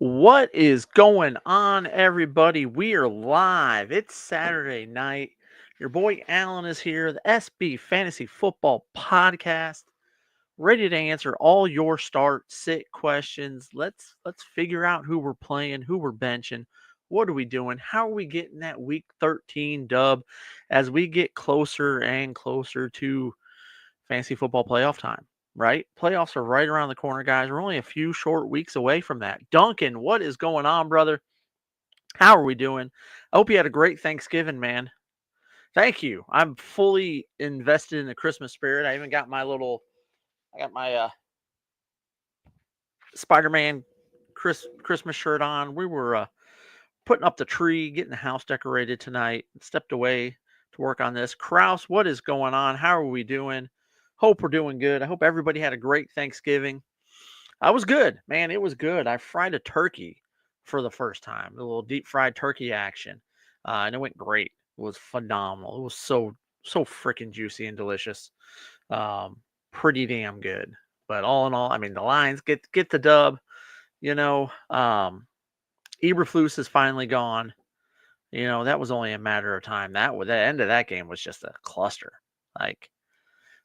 What is going on, everybody? We are live. It's Saturday night. Your boy Alan is here, the SB Fantasy Football Podcast, ready to answer all your start sit questions. Let's figure out who we're playing, who we're benching, what are we doing, how are we getting that week 13 dub as we get closer and closer to fantasy football playoff time, right? Playoffs are right around the corner, guys. We're only a few short weeks away from that. Duncan, what is going on, brother? How are we doing? I hope you had a great Thanksgiving, man. Thank you. I'm fully invested in the Christmas spirit. I even got I got my Spider-Man Christmas shirt on. We were putting up the tree, getting the house decorated tonight. Stepped away to work on this. Kraus, what is going on? How are we doing? Hope we're doing good. I hope everybody had a great Thanksgiving. I was good, man. It was good. I fried a turkey for the first time, a little deep fried turkey action, and it went great. It was phenomenal. It was so freaking juicy and delicious. Pretty damn good. But all in all, I mean, the Lions get the dub. You know, Eberflus is finally gone. You know, that was only a matter of time. The end of that game was just a cluster. Like,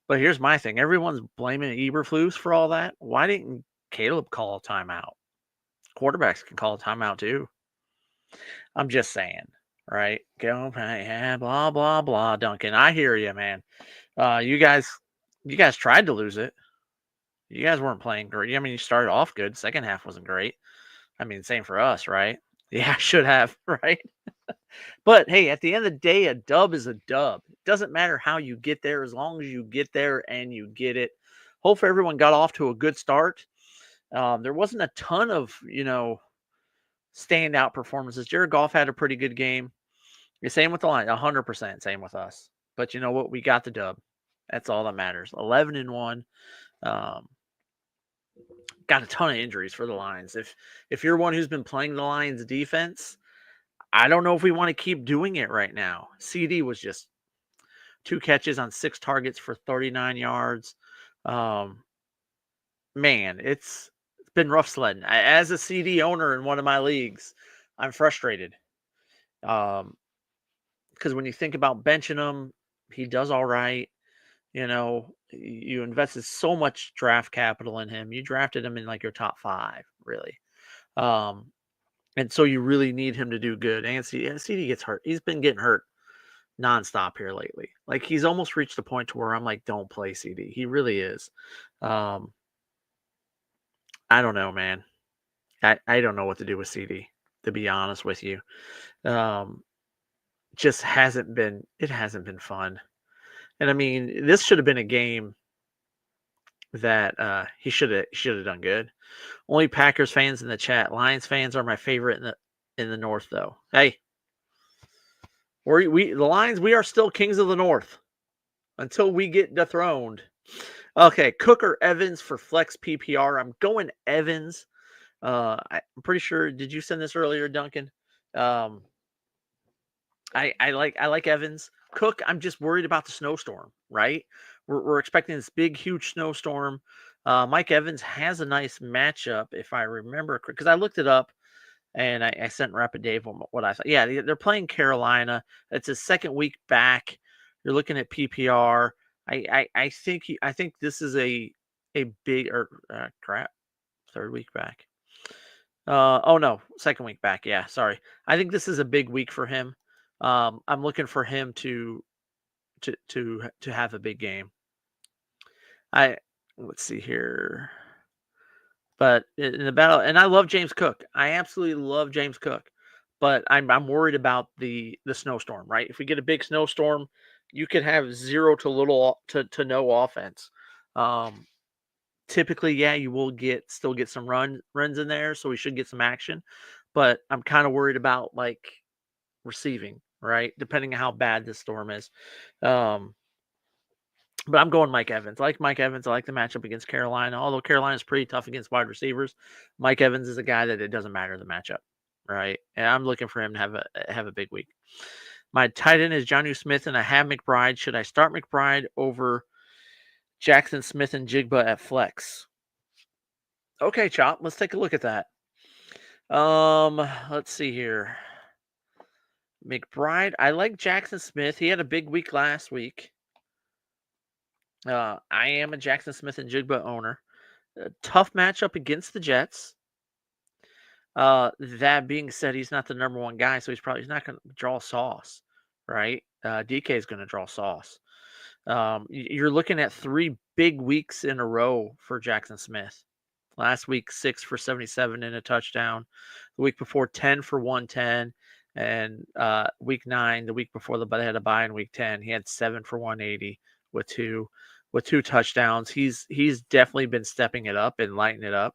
but here's my thing: everyone's blaming Eberflus for all that. Why didn't Caleb call a timeout? Quarterbacks can call a timeout too. I'm just saying, right? Go, yeah, blah blah blah. Duncan, I hear you, man. You guys tried to lose it. You guys weren't playing great. I mean, you started off good. Second half wasn't great. I mean, same for us, right? Yeah, I should have, right? But hey, at the end of the day, a dub is a dub. It doesn't matter how you get there, as long as you get there and you get it. Hopefully, everyone got off to a good start. There wasn't a ton of standout performances. Jared Goff had a pretty good game. The same with the line, 100% same with us. But you know what? We got the dub. That's all that matters. 11-1. Um, got a ton of injuries for the Lions. If you're one who's been playing the Lions defense, I don't know if we want to keep doing it right now. CD was just 2 catches on 6 targets for 39 yards. Um, man, it's been rough sledding. As a CD owner in one of my leagues, I'm frustrated. Because when you think about benching him, he does all right. You know, you invested so much draft capital in him. You drafted him in like your top 5, really. Um, and so you really need him to do good. And CD gets hurt. He's been getting hurt nonstop here lately. Like he's almost reached the point to where I'm like, don't play CD. He really is. Um, I don't know, man. I don't know what to do with CD, to be honest with you. Um, just hasn't been fun. And I mean, this should have been a game that he should have done good. Only Packers fans in the chat. Lions fans are my favorite in the North, though. Hey, the Lions, we are still kings of the North until we get dethroned. Okay, Cook or Evans for flex PPR. I'm going Evans. I'm pretty sure. Did you send this earlier, Duncan? Um, I like Evans. Cook, I'm just worried about the snowstorm. Right, we're expecting this big, huge snowstorm. Mike Evans has a nice matchup, if I remember, because I looked it up and I sent Rapid Dave what I thought. Yeah, they're playing Carolina. It's a second week back. You're looking at PPR. I think this is a big or crap, third week back. Oh no, second week back. Yeah, sorry. I think this is a big week for him. I'm looking for him to have a big game. I Let's see here. But in the battle, and I love James Cook. I absolutely love James Cook. But I'm worried about the snowstorm, right? If we get a big snowstorm, you could have zero to no offense. Um, Typically, yeah, you will still get some runs in there, so we should get some action. But I'm kind of worried about like receiving, right? Depending on how bad this storm is. Um, but I'm going Mike Evans. I like Mike Evans. I like the matchup against Carolina. Although Carolina's pretty tough against wide receivers, Mike Evans is a guy that it doesn't matter the matchup, right? And I'm looking for him to have a big week. My tight end is Jonnu Smith, and I have McBride. Should I start McBride over Jackson Smith and Jigba at flex? Okay, Chop. Let's take a look at that. Let's see here. McBride. I like Jackson Smith. He had a big week last week. I am a Jackson Smith and Jigba owner. A tough matchup against the Jets. That being said, he's not the number one guy, so he's not going to draw sauce, right? DK is going to draw sauce. You're looking at 3 big weeks in a row for Jackson Smith. Last week, 6 for 77 and a touchdown. The week before, 10 for 110. And week 9, the week before they had a bye in week 10, he had 7 for 180 with two touchdowns. He's definitely been stepping it up and lighting it up.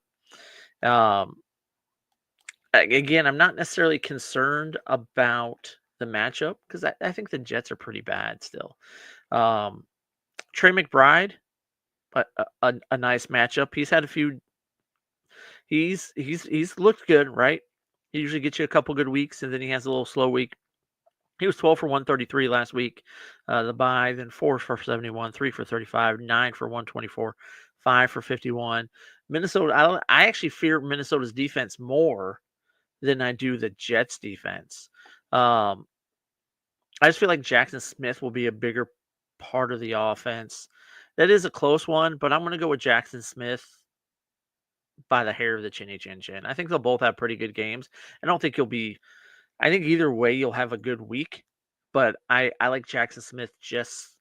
Again, I'm not necessarily concerned about the matchup because I think the Jets are pretty bad still. Trey McBride, a nice matchup. He's had a few. He's looked good, right? He usually gets you a couple good weeks, and then he has a little slow week. He was 12 for 133 last week. The bye, then 4 for 71, 3 for 35, 9 for 124, 5 for 51. Minnesota, I actually fear Minnesota's defense more than I do the Jets defense. I just feel like Jackson Smith will be a bigger part of the offense. That is a close one, but I'm going to go with Jackson Smith by the hair of the chinny chin chin. I think they'll both have pretty good games. I think either way you'll have a good week, but I like Jackson Smith just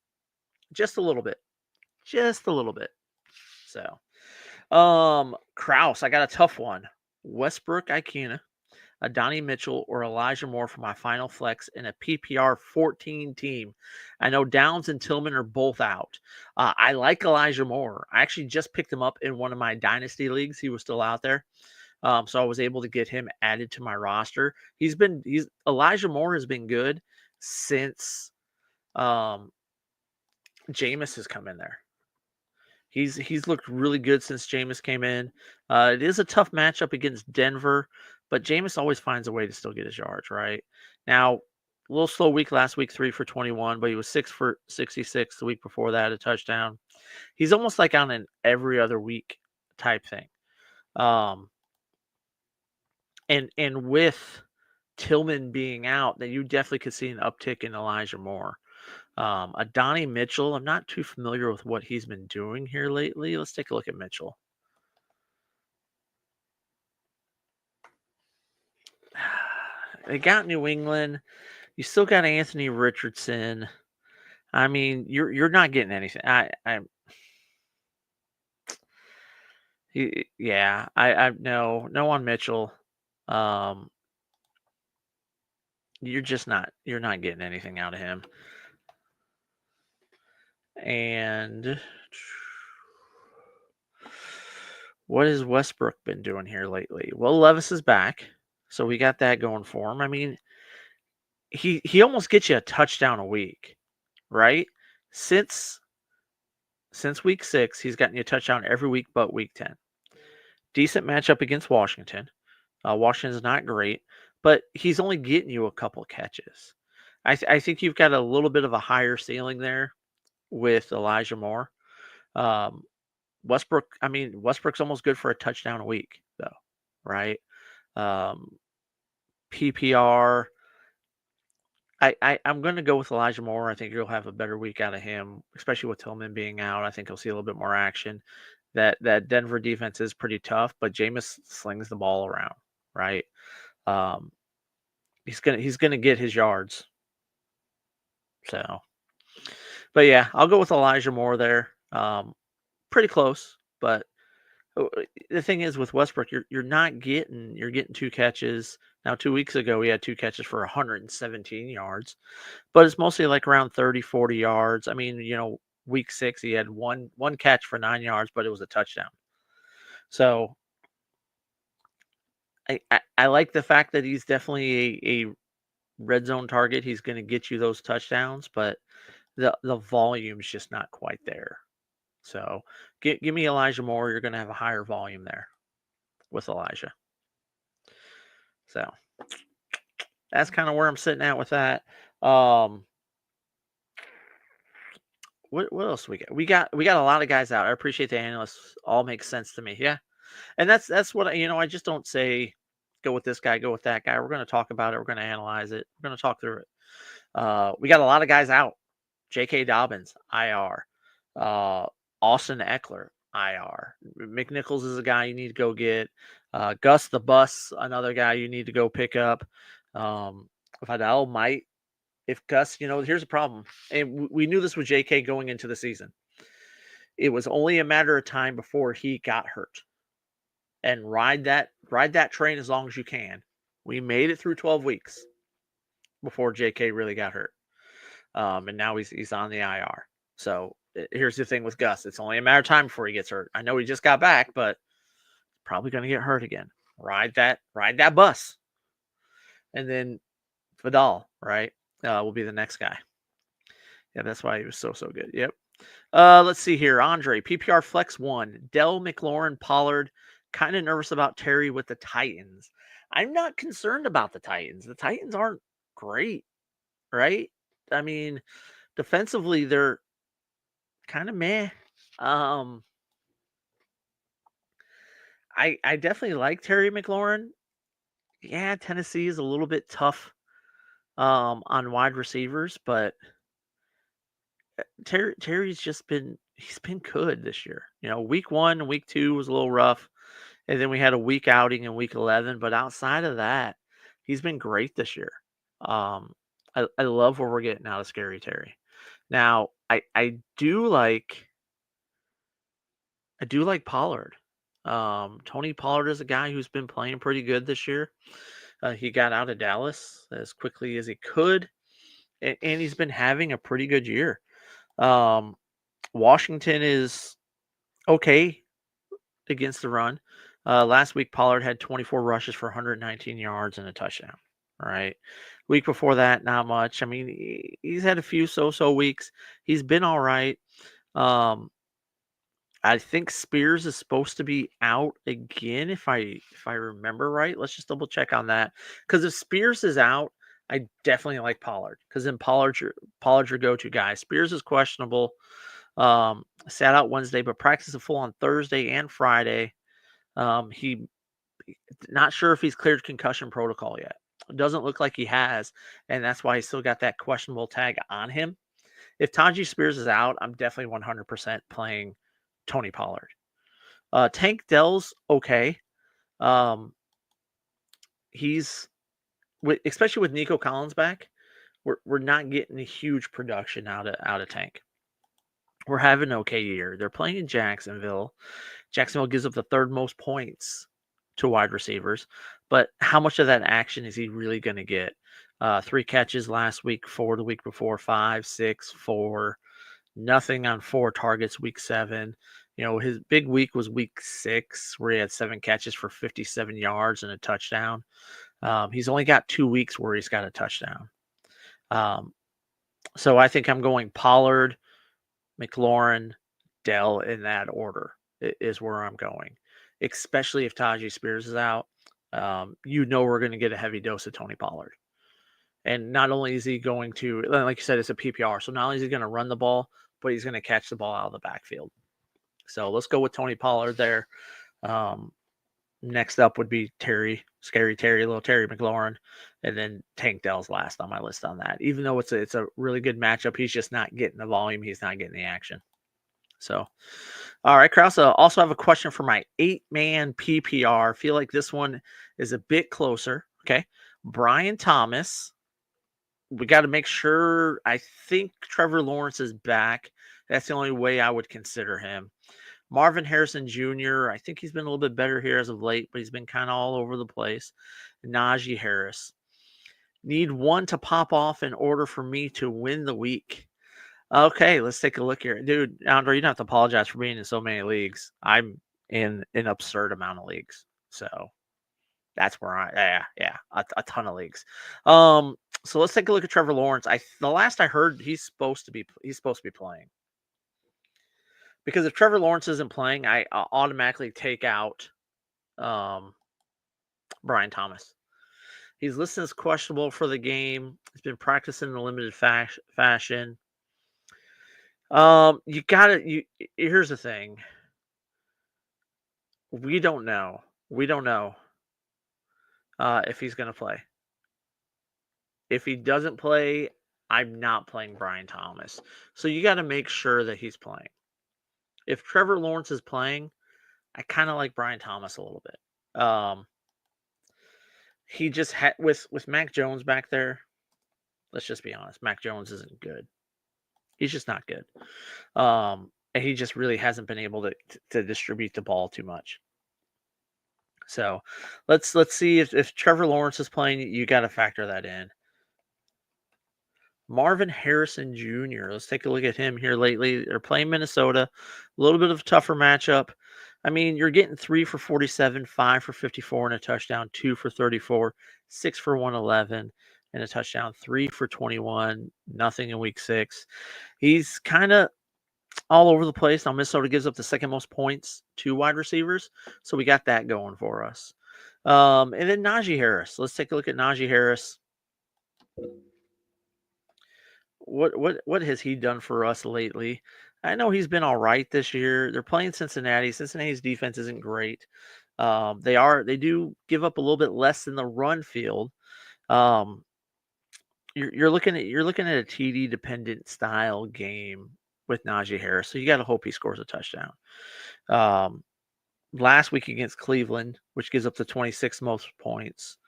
a little bit. Just a little bit. So, Kraus, I got a tough one. Westbrook Ikena, Adonai Mitchell, or Elijah Moore for my final flex in a PPR 14 team. I know Downs and Tillman are both out. I like Elijah Moore. I actually just picked him up in one of my dynasty leagues. He was still out there. So I was able to get him added to my roster. Elijah Moore has been good since Jameis has come in there. He's looked really good since Jameis came in. It is a tough matchup against Denver, but Jameis always finds a way to still get his yards, right? Now, a little slow week last week, 3 for 21, but he was 6 for 66 the week before that, a touchdown. He's almost like on an every other week type thing. And with Tillman being out, then you definitely could see an uptick in Elijah Moore. Adonai Mitchell, I'm not too familiar with what he's been doing here lately. Let's take a look at Mitchell. They got New England. You still got Anthony Richardson. I mean, you're not getting anything. I no on Mitchell. You're not getting anything out of him. And what has Westbrook been doing here lately? Well, Levis is back, so we got that going for him. I mean, he almost gets you a touchdown a week, right? Since week 6, he's gotten you a touchdown every week but week 10. Decent matchup against Washington. Washington's not great, but he's only getting you a couple catches. I think you've got a little bit of a higher ceiling there with Elijah Moore. Westbrook's almost good for a touchdown a week, though, right? PPR. I'm going to go with Elijah Moore. I think you'll have a better week out of him, especially with Tillman being out. I think you'll see a little bit more action. That Denver defense is pretty tough, but Jameis slings the ball around, right? He's gonna get his yards. So, but yeah, I'll go with Elijah Moore there. Pretty close, but the thing is with Westbrook, you're getting 2 catches. Now 2 weeks ago he had 2 catches for 117 yards, but it's mostly like around 30, 40 yards. I mean, week 6 he had one catch for 9 yards, but it was a touchdown. So I like the fact that he's definitely a red zone target. He's going to get you those touchdowns, but the volume's just not quite there. So give me Elijah Moore. You're going to have a higher volume there with Elijah. So that's kind of where I'm sitting at with that. What else we got? We got a lot of guys out. I appreciate the analysts. All makes sense to me. Yeah, and that's what I just don't say. go with this guy, go with that guy. We're going to talk about it. We're going to analyze it. We're going to talk through it. We got a lot of guys out. J.K. Dobbins, IR. Austin Eckler, IR. McNichols is a guy you need to go get. Gus the Bus, another guy you need to go pick up. Vidal might. If Gus, here's the problem. And we knew this with J.K. going into the season. It was only a matter of time before he got hurt. And ride that train as long as you can. We made it through 12 weeks before JK really got hurt. And now he's on the IR. So here's the thing with Gus. It's only a matter of time before he gets hurt. I know he just got back, but probably going to get hurt again. Ride that bus. And then Vidal, right, will be the next guy. Yeah, that's why he was so good. Yep. Let's see here. Andre, PPR Flex 1. Dell, McLaurin, Pollard. Kind of nervous about Terry with the Titans. I'm not concerned about the Titans. The Titans aren't great, right? I mean, defensively, they're kind of meh. I definitely like Terry McLaurin. Yeah, Tennessee is a little bit tough on wide receivers, but Terry's he's been good this year. Week 1 and week 2 was a little rough. And then we had a week outing in week 11. But outside of that, he's been great this year. I love where we're getting out of Scary Terry. Now, I do like Pollard. Tony Pollard is a guy who's been playing pretty good this year. He got out of Dallas as quickly as he could. And he's been having a pretty good year. Washington is okay against the run. Last week, Pollard had 24 rushes for 119 yards and a touchdown. All right. Week before that, not much. I mean, he's had a few so-so weeks. He's been all right. I think Spears is supposed to be out again, if I remember right. Let's just double check on that. Because if Spears is out, I definitely like Pollard. Because then Pollard's your go-to guy. Spears is questionable. Sat out Wednesday, but practiced a full on Thursday and Friday. He not sure if he's cleared concussion protocol yet. It doesn't look like he has, and that's why he's still got that questionable tag on him. If Tajay Spears is out, I'm definitely 100% playing Tony Pollard. Tank Dell's okay. He's especially with Nico Collins back, we're not getting a huge production out of Tank. We're having an okay year. They're playing in Jacksonville. Jacksonville gives up the third most points to wide receivers, but how much of that action is he really going to get? 3 catches last week, 4 the week before, 5, 6, 4, nothing on 4 targets week 7. His big week was week 6 where he had 7 catches for 57 yards and a touchdown. He's only got 2 weeks where he's got a touchdown. So I think I'm going Pollard, McLaurin, Dell in that order is where I'm going, especially if Tajay Spears is out. We're going to get a heavy dose of Tony Pollard. And not only is he going to, like you said, it's a PPR. So not only is he going to run the ball, but he's going to catch the ball out of the backfield. So let's go with Tony Pollard there. Next up would be Scary Terry, little Terry McLaurin, and then Tank Dell's last on my list on that. Even though it's a really good matchup, he's just not getting the volume. He's not getting the action. So, all right, Krause. Also have a question for my 8-man PPR. Feel like this one is a bit closer. Okay, Brian Thomas. We got to make sure. I think Trevor Lawrence is back. That's the only way I would consider him. Marvin Harrison Jr., I think he's been a little bit better here as of late, but he's been kind of all over the place. Najee Harris. Need one to pop off in order for me to win the week. Okay, let's take a look here. Dude, Andre, you don't have to apologize for being in so many leagues. I'm in an absurd amount of leagues. So that's where a ton of leagues. So let's take a look at Trevor Lawrence. The last I heard, he's supposed to be playing. Because if Trevor Lawrence isn't playing, I automatically take out Brian Thomas. He's listed as questionable for the game. He's been practicing in a limited fashion. Here's the thing. We don't know. if he's going to play. If he doesn't play, I'm not playing Brian Thomas. So you got to make sure that he's playing. If Trevor Lawrence is playing, I kind of like Brian Thomas a little bit. He just had with Mac Jones back there. Let's just be honest. Mac Jones isn't good. He's just not good. And he just really hasn't been able to distribute the ball too much. So let's see if Trevor Lawrence is playing, you got to factor that in. Marvin Harrison Jr. Let's take a look at him here lately. They're playing Minnesota, a little bit of a tougher matchup. I mean, you're getting 3 for 47, 5 for 54 and a touchdown, 2 for 34, 6 for 111 and a touchdown, 3 for 21, nothing in week 6. He's kind of all over the place. Now, Minnesota gives up the second most points to wide receivers, so we got that going for us. And then Najee Harris. Let's take a look at Najee Harris. What has he done for us lately? I know he's been all right this year. They're playing Cincinnati. Cincinnati's defense isn't great. They do give up a little bit less in the run field. You're looking at a TD dependent style game with Najee Harris, so you got to hope he scores a touchdown. Last week against Cleveland, which gives up the 26th most points,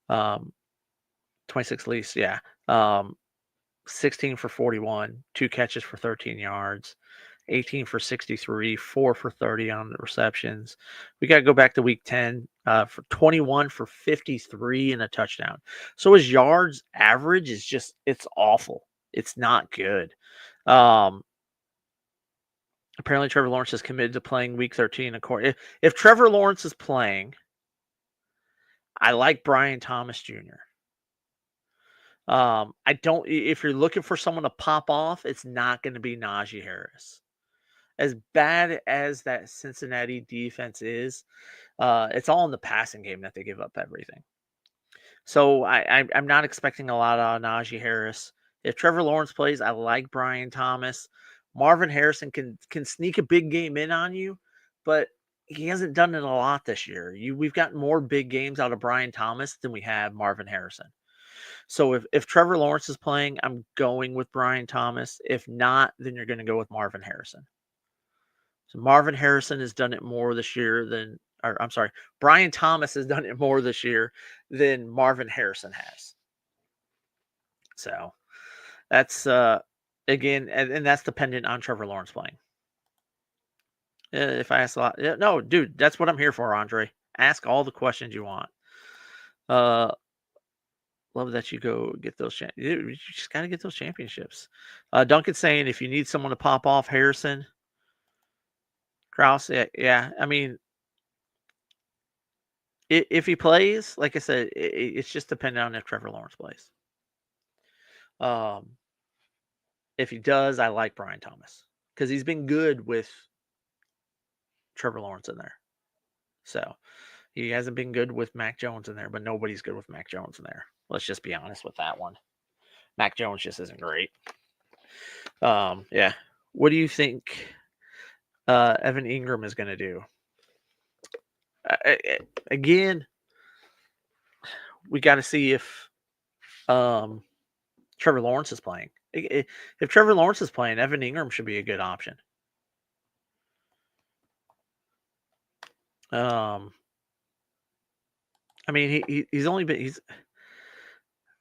26 least, yeah. 16 for 41, 2 catches for 13 yards, 18 for 63, 4 for 30 on the receptions. We got to go back to week 10 for 21 for 53 and a touchdown. So his yards average is just, it's awful. It's not good. Apparently Trevor Lawrence is committed to playing week 13. If Trevor Lawrence is playing, I like Brian Thomas Jr. If you're looking for someone to pop off, it's not going to be Najee Harris. As bad as that Cincinnati defense is, it's all in the passing game that they give up everything. So I'm not expecting a lot out of Najee Harris. If Trevor Lawrence plays, I like Brian Thomas. Marvin Harrison can sneak a big game in on you, but he hasn't done it a lot this year. We've gotten more big games out of Brian Thomas than we have Marvin Harrison. So if Trevor Lawrence is playing, I'm going with Brian Thomas. If not, then you're going to go with Marvin Harrison. So Marvin Harrison has done it more this year than, or I'm sorry, Brian Thomas has done it more this year than Marvin Harrison has. So that's, again, and that's dependent on Trevor Lawrence playing. If I ask a lot, no, dude, that's what I'm here for, Andre. Ask all the questions you want. Love that you go get those. You just got to get those championships. Duncan's saying if you need someone to pop off, Harrison, Krause, yeah. I mean, if he plays, like I said, it's just dependent on if Trevor Lawrence plays. If he does, I like Brian Thomas because he's been good with Trevor Lawrence in there. So he hasn't been good with Mac Jones in there, but nobody's good with Mac Jones in there. Let's just be honest with that one. Mac Jones just isn't great. Yeah. What do you think Evan Ingram is going to do? Again, we got to see if Trevor Lawrence is playing. If Trevor Lawrence is playing, Evan Ingram should be a good option. I mean, he's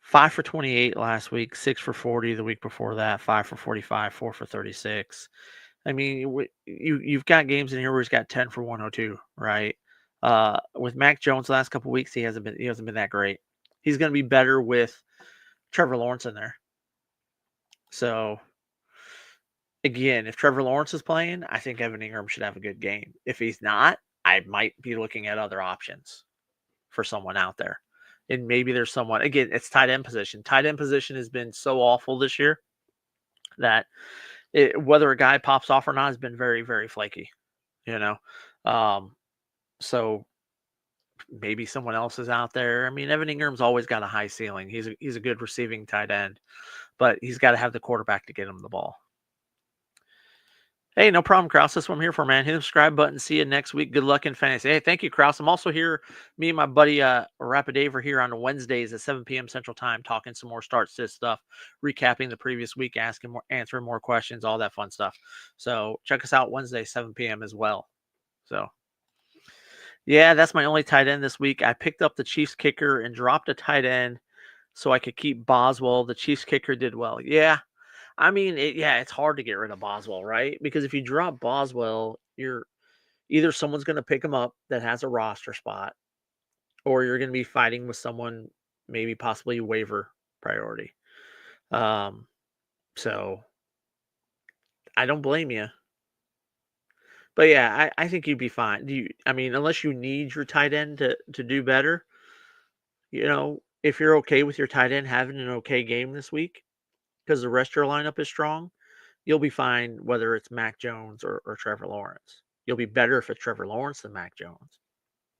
5 for 28 last week, 6 for 40 the week before that, 5 for 45, 4 for 36. I mean, you've got games in here where he's got 10 for 102, right? With Mac Jones last couple weeks, he hasn't been that great. He's going to be better with Trevor Lawrence in there. So again, if Trevor Lawrence is playing, I think Evan Ingram should have a good game. If he's not, I might be looking at other options for someone out there. And maybe there's someone, again, it's tight end position. Tight end position has been so awful this year that whether a guy pops off or not has been very, very flaky, so maybe someone else is out there. I mean, Evan Ingram's always got a high ceiling. He's a good receiving tight end, but he's got to have the quarterback to get him the ball. Hey, no problem, Kraus. That's what I'm here for, man. Hit the subscribe button. See you next week. Good luck in fantasy. Hey, thank you, Kraus. I'm also here. Me and my buddy Rapid Dave are here on Wednesdays at 7 p.m. Central Time, talking some more start sit stuff, recapping the previous week, answering more questions, all that fun stuff. So check us out Wednesday, 7 p.m. as well. So yeah, that's my only tight end this week. I picked up the Chiefs kicker and dropped a tight end so I could keep Boswell. The Chiefs kicker did well. Yeah. I mean, it's hard to get rid of Boswell, right? Because if you drop Boswell, you're either someone's going to pick him up that has a roster spot, or you're going to be fighting with someone, maybe possibly waiver priority. So I don't blame you. But yeah, I think you'd be fine. I mean, unless you need your tight end to do better, if you're okay with your tight end having an okay game this week because the rest of your lineup is strong, you'll be fine whether it's Mac Jones or Trevor Lawrence. You'll be better if it's Trevor Lawrence than Mac Jones.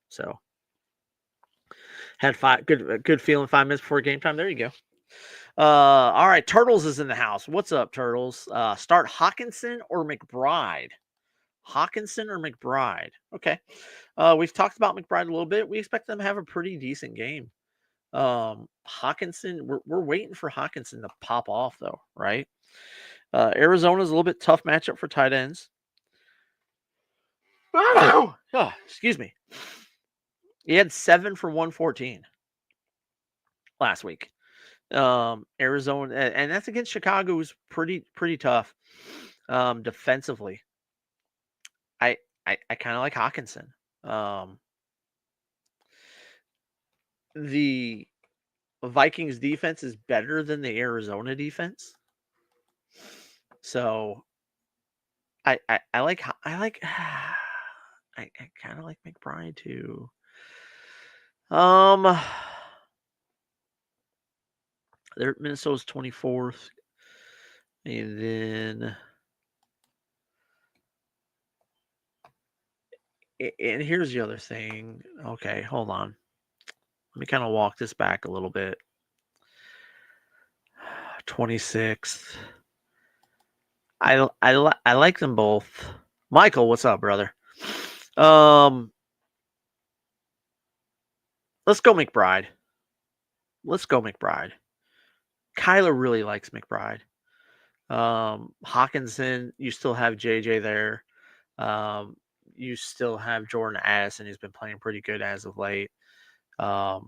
So had good feeling 5 minutes before game time. There you go. All right, Turtles is in the house. What's up, Turtles? Start Hockenson or McBride? Hockenson or McBride? Okay. We've talked about McBride a little bit. We expect them to have a pretty decent game. Hockenson, we're waiting for Hockenson to pop off though, right? Arizona's a little bit tough matchup for tight ends. Oh, excuse me. He had 7 for 114 last week. Arizona, and that's against Chicago, who's pretty tough defensively. I kind of like Hockenson. The Vikings defense is better than the Arizona defense, so I like I kind of like McBride too. Minnesota's 24th, and then and here's the other thing. Okay, hold on. Let me kind of walk this back a little bit. 26th. I like them both. Michael, what's up, brother? Let's go McBride. Kyler really likes McBride. Hockenson, you still have JJ there. You still have Jordan Addison, who's been playing pretty good as of late. I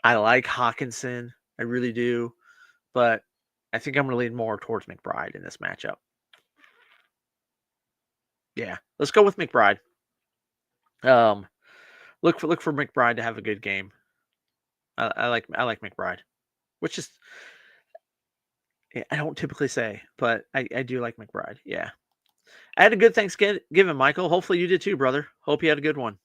like Hockenson. I really do. But I think I'm going to lean more towards McBride in this matchup. Yeah, let's go with McBride. Look for McBride to have a good game. I like McBride, which is I don't typically say, but I do like McBride. Yeah, I had a good Thanksgiving, Michael. Hopefully you did too, brother. Hope you had a good one.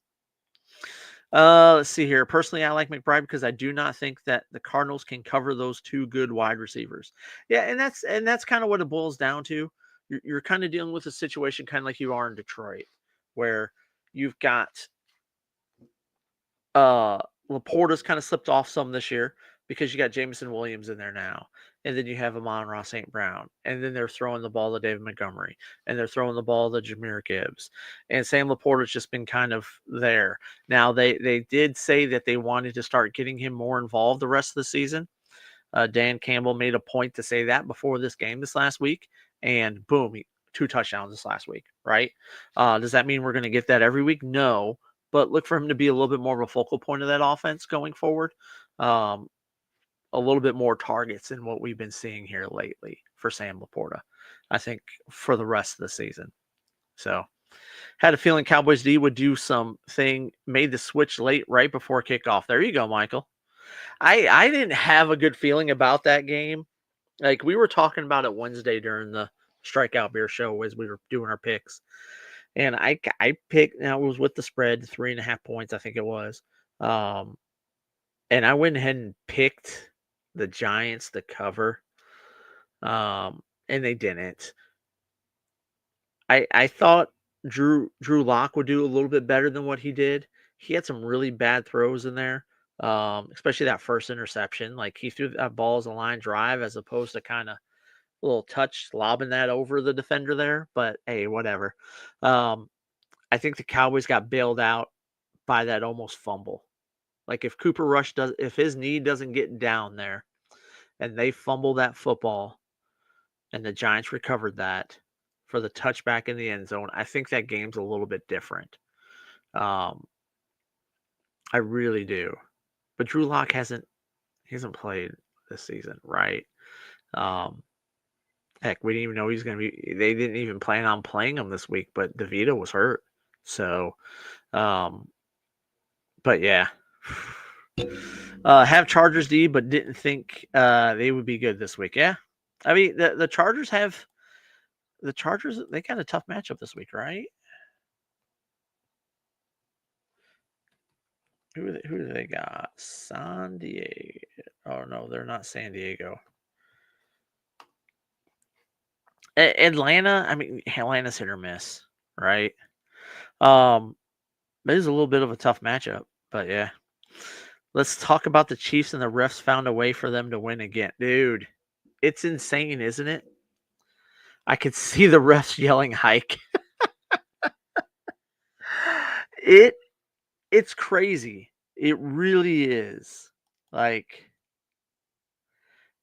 Let's see here. Personally, I like McBride because I do not think that the Cardinals can cover those two good wide receivers. Yeah, and that's kind of what it boils down to. You're kind of dealing with a situation kind of like you are in Detroit, where you've got Laporta's kind of slipped off some this year because you got Jameson Williams in there now. And then you have Amon-Ra St. Brown. And then they're throwing the ball to David Montgomery. And they're throwing the ball to Jahmyr Gibbs. And Sam Laporta's just been kind of there. Now, they did say that they wanted to start getting him more involved the rest of the season. Dan Campbell made a point to say that before this game this last week. And boom, 2 touchdowns this last week, right? Does that mean we're going to get that every week? No. But look for him to be a little bit more of a focal point of that offense going forward. A little bit more targets than what we've been seeing here lately for Sam Laporta, I think, for the rest of the season. So had a feeling Cowboys D would do something, made the switch late right before kickoff. There you go, Michael. I didn't have a good feeling about that game. Like, we were talking about it Wednesday during the Strikeout Beer show as we were doing our picks. And I picked, now it was with the spread, 3.5 points, I think it was. And I went ahead and picked the Giants to cover. And they didn't. I thought Drew Lock would do a little bit better than what he did. He had some really bad throws in there, especially that first interception. Like, he threw that ball as a line drive as opposed to kind of little touch lobbing that over the defender there, but hey, whatever. I think the Cowboys got bailed out by that almost fumble. Like if Cooper Rush if his knee doesn't get down there and they fumble that football and the Giants recovered that for the touchback in the end zone, I think that game's a little bit different. Um, I really do. But Drew Lock hasn't played this season, right? Um, heck, we didn't even know he was going to be. They didn't even plan on playing him this week, but DeVito was hurt. So, but yeah, have Chargers D, but didn't think they would be good this week. Yeah, I mean the Chargers have they got a tough matchup this week, right? Who do they got? San Diego. Oh no, they're not San Diego. Atlanta. I mean, Atlanta's hit or miss, right? It is a little bit of a tough matchup, but yeah. Let's talk about the Chiefs and the refs found a way for them to win again. Dude, it's insane, isn't it? I could see the refs yelling hike. It's crazy. It really is. Like,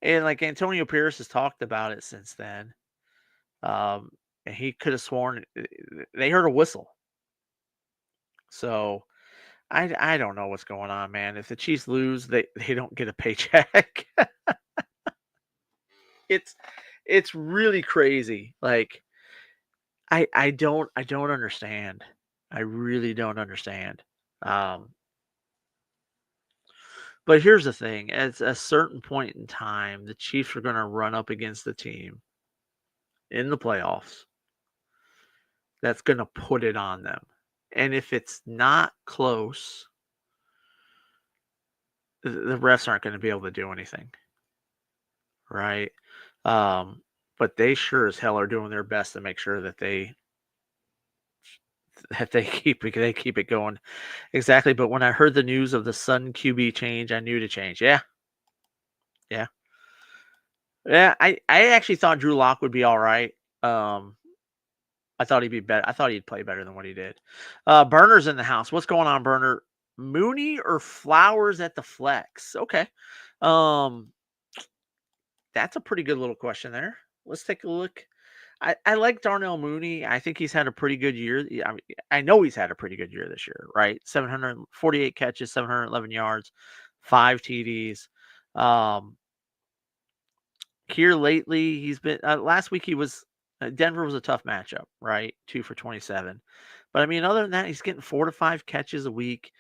and like Antonio Pierce has talked about it since then. And he could have sworn they heard a whistle. So I don't know what's going on, man. If the Chiefs lose, they don't get a paycheck. It's really crazy. Like I don't understand. I really don't understand. Um, but here's the thing: at a certain point in time, the Chiefs are going to run up against the team in the playoffs that's going to put it on them. And if it's not close, the refs aren't going to be able to do anything, right? But they sure as hell are doing their best to make sure that they keep it going. Exactly. But when I heard the news of the Sun QB change, I knew to change. Yeah. Yeah. Yeah. I actually thought Drew Lock would be all right. I thought he'd be better. I thought he'd play better than what he did. Burner's in the house. What's going on, Burner? Mooney or Flowers at the flex? Okay. That's a pretty good little question there. Let's take a look. I like Darnell Mooney. I think he's had a pretty good year. I know he's had a pretty good year this year, right? 748 catches, 711 yards, 5 TDs. Here lately, he's been last week he was Denver was a tough matchup, right? 2 for 27. But I mean, other than that, he's getting 4 to 5 catches a week,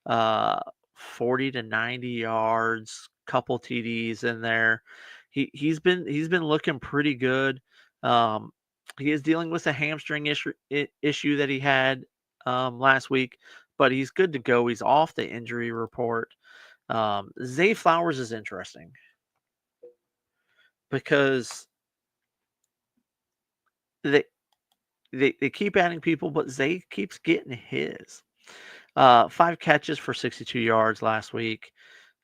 40 to 90 yards, couple TDs in there. He's been looking pretty good. He is dealing with a hamstring issue that he had last week, but he's good to go. He's off the injury report. Zay Flowers is interesting because they keep adding people, but Zay keeps getting his. 5 catches for 62 yards last week,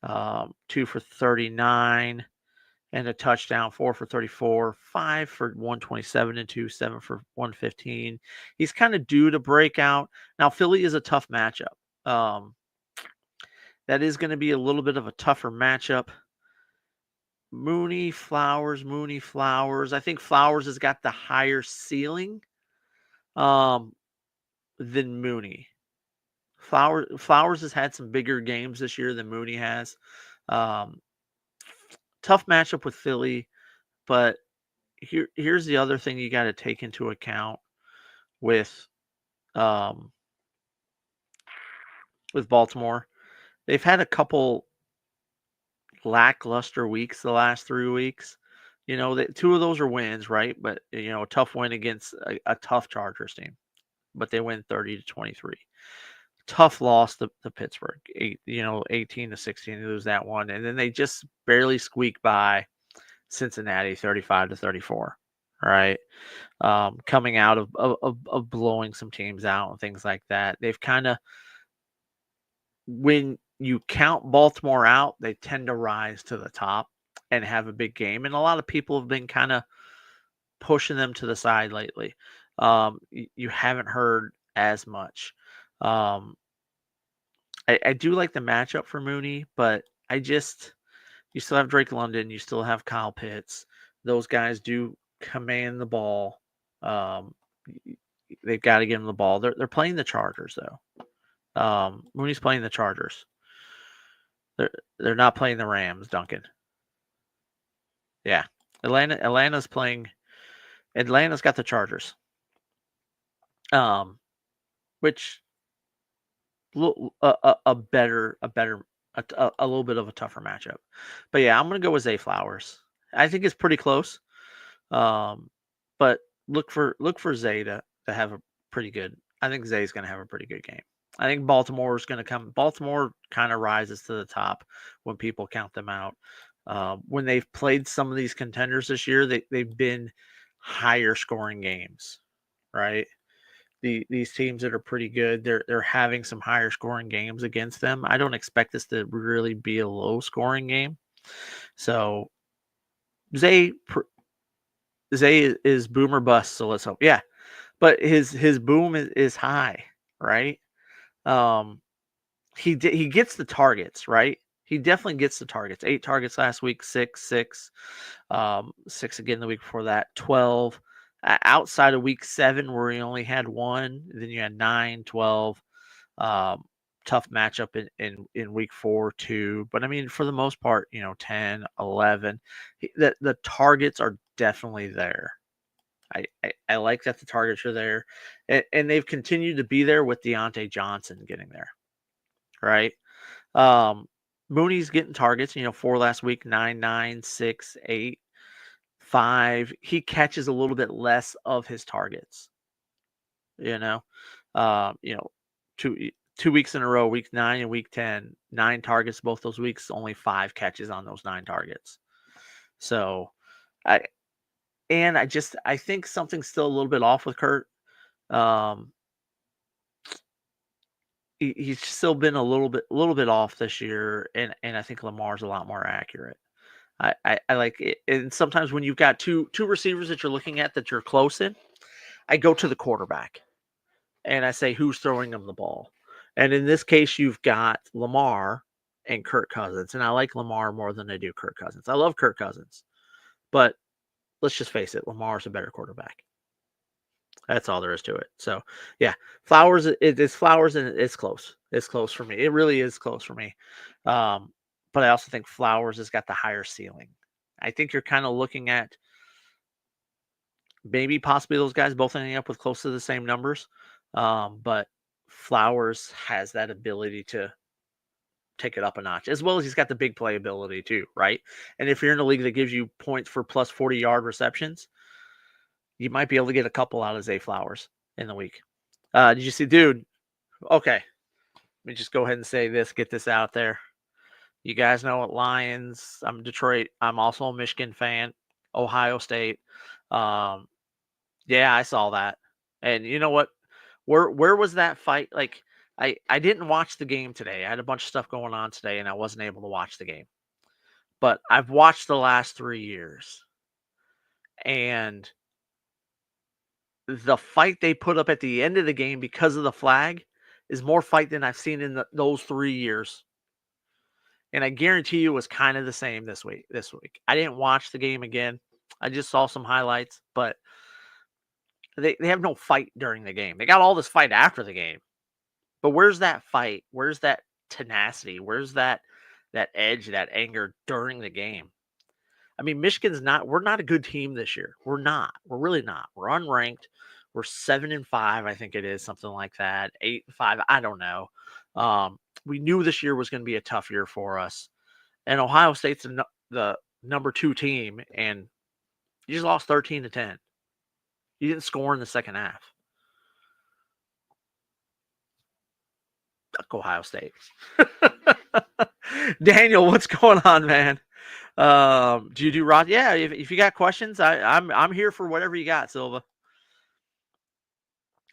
2 for 39, and a touchdown, 4 for 34, 5 for 127, and 7 for 115. He's kind of due to break out. Now, Philly is a tough matchup. That is going to be a little bit of a tougher matchup. Mooney, Flowers. I think Flowers has got the higher ceiling than Mooney. Flowers has had some bigger games this year than Mooney has. Tough matchup with Philly, but here's the other thing you got to take into account with Baltimore. They've had a couple lackluster weeks the last 3 weeks. You know, 2 of those are wins, right? But you know, a tough win against a tough Chargers team, but they win 30-23. Tough loss to Pittsburgh, 18-16. They lose that one, and then they just barely squeak by Cincinnati, 35-34. Right, coming out of blowing some teams out and things like that. They've kind of, when you count Baltimore out, they tend to rise to the top and have a big game. And a lot of people have been kind of pushing them to the side lately. You haven't heard as much. Um, I do like the matchup for Mooney, but you still have Drake London, you still have Kyle Pitts. Those guys do command the ball. Um, they've got to give them the ball. They're playing the Chargers though. Mooney's playing the Chargers. They're not playing the Rams, Duncan. Yeah, Atlanta's playing. Atlanta's got the Chargers. Which a better a little bit of a tougher matchup. But yeah, I'm gonna go with Zay Flowers. I think it's pretty close. But look for Zay to have a pretty good. I think Zay's gonna have a pretty good game. I think Baltimore's gonna come. Baltimore kind of rises to the top when people count them out. When they've played some of these contenders this year, they've been higher scoring games, right? These teams that are pretty good, they're having some higher scoring games against them. I don't expect this to really be a low scoring game. So Zay is boom or bust. So let's hope. Yeah, but his boom is high, right? He gets the targets, right? He definitely gets the targets. 8 targets last week, 6, 6 again the week before that, 12. Outside of week 7 where he only had 1, then you had 9, 12. Tough matchup in week 4 too. But I mean, for the most part, 10, 11. The targets are definitely there. I like that the targets are there. And they've continued to be there with Deontay Johnson getting there. Right? Mooney's getting targets, 4 last week, 9, 9, 6, 8, 5. He catches a little bit less of his targets. You know, 2 weeks in a row, week 9 and week 10, 9 targets both those weeks, only 5 catches on those 9 targets. So, I think something's still a little bit off with Kurt. He's still been a little bit off this year, and I think Lamar's a lot more accurate. I like it, and sometimes when you've got two receivers that you're looking at that you're close in, I go to the quarterback, and I say who's throwing them the ball. And in this case, you've got Lamar and Kirk Cousins, and I like Lamar more than I do Kirk Cousins. I love Kirk Cousins, but let's just face it, Lamar's a better quarterback. That's all there is to it. So yeah, Flowers. It's Flowers, and it's close. It's close for me. It really is close for me. But I also think Flowers has got the higher ceiling. I think you're kind of looking at maybe possibly those guys both ending up with close to the same numbers. But Flowers has that ability to take it up a notch, as well as he's got the big play ability too, right? And if you're in a league that gives you points for plus 40-yard receptions, you might be able to get a couple out of Zay Flowers in the week. Did you see, dude? Okay. Let me just go ahead and say this, get this out there. You guys know what Lions. I'm Detroit. I'm also a Michigan fan. Ohio State. Yeah, I saw that. And you know what? Where was that fight? Like, I didn't watch the game today. I had a bunch of stuff going on today, and I wasn't able to watch the game. But I've watched the last 3 years. And the fight they put up at the end of the game because of the flag is more fight than I've seen in those 3 years. And I guarantee you it was kind of the same this week. I didn't watch the game again. I just saw some highlights, but they have no fight during the game. They got all this fight after the game. But where's that fight? Where's that tenacity? Where's that edge, that anger during the game? I mean, we're not a good team this year. We're not. We're really not. We're unranked. We're 7-5, I think it is, something like that. 8-5, I don't know. We knew this year was going to be a tough year for us. And Ohio State's the number 2 team, and you just lost 13-10. You didn't score in the second half. Fuck Ohio State. Daniel, what's going on, man? Do you do Rod? Yeah, if you got questions, I'm here for whatever you got, Silva.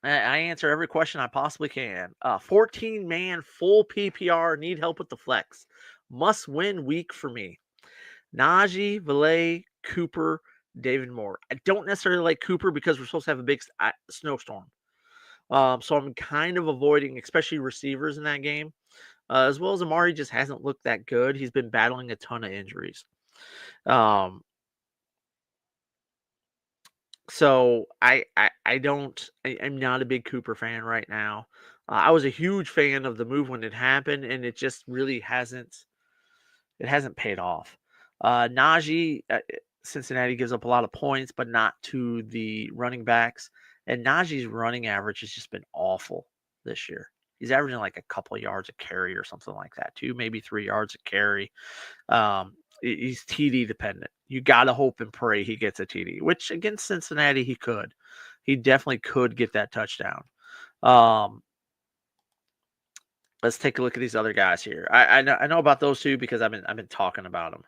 I answer every question I possibly can. 14-man full PPR. Need help with the flex. Must win week for me. Najee, Valet, Cooper, David Moore. I don't necessarily like Cooper because we're supposed to have a big snowstorm. So I'm kind of avoiding, especially receivers in that game. As well as Amari just hasn't looked that good. He's been battling a ton of injuries. So I'm not a big Cooper fan right now. I was a huge fan of the move when it happened, and it just really hasn't paid off. Najee, Cincinnati gives up a lot of points, but not to the running backs. And Najee's running average has just been awful this year. He's averaging like a couple of yards a carry or something like that, 2, maybe 3 yards a carry. He's TD dependent. You got to hope and pray he gets a TD, which against Cincinnati he could. He definitely could get that touchdown. Let's take a look at these other guys here. I know about those two because I've been talking about them.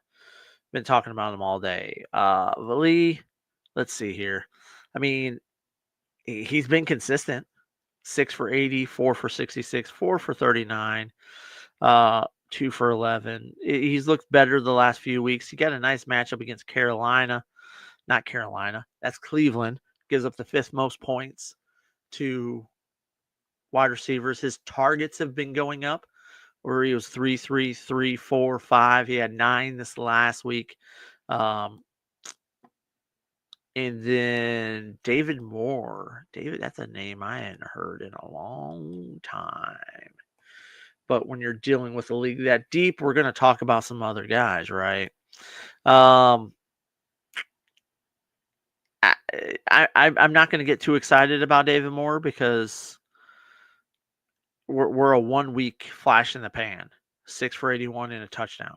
Been talking about them all day. Vali, let's see here. I mean, he's been consistent. 6 for 80, 4 for 66, 4 for 39, 2 for 11. He's looked better the last few weeks. He got a nice matchup against Carolina. Not Carolina. That's Cleveland. Gives up the 5th most points to wide receivers. His targets have been going up, where he was 3, 3, 3, 4, 5. He had 9 this last week. And then David Moore. David, that's a name I hadn't heard in a long time. But when you're dealing with a league that deep, we're going to talk about some other guys, right? I'm not going to get too excited about David Moore because we're a 1 week flash in the pan. 6 for 81 and a touchdown.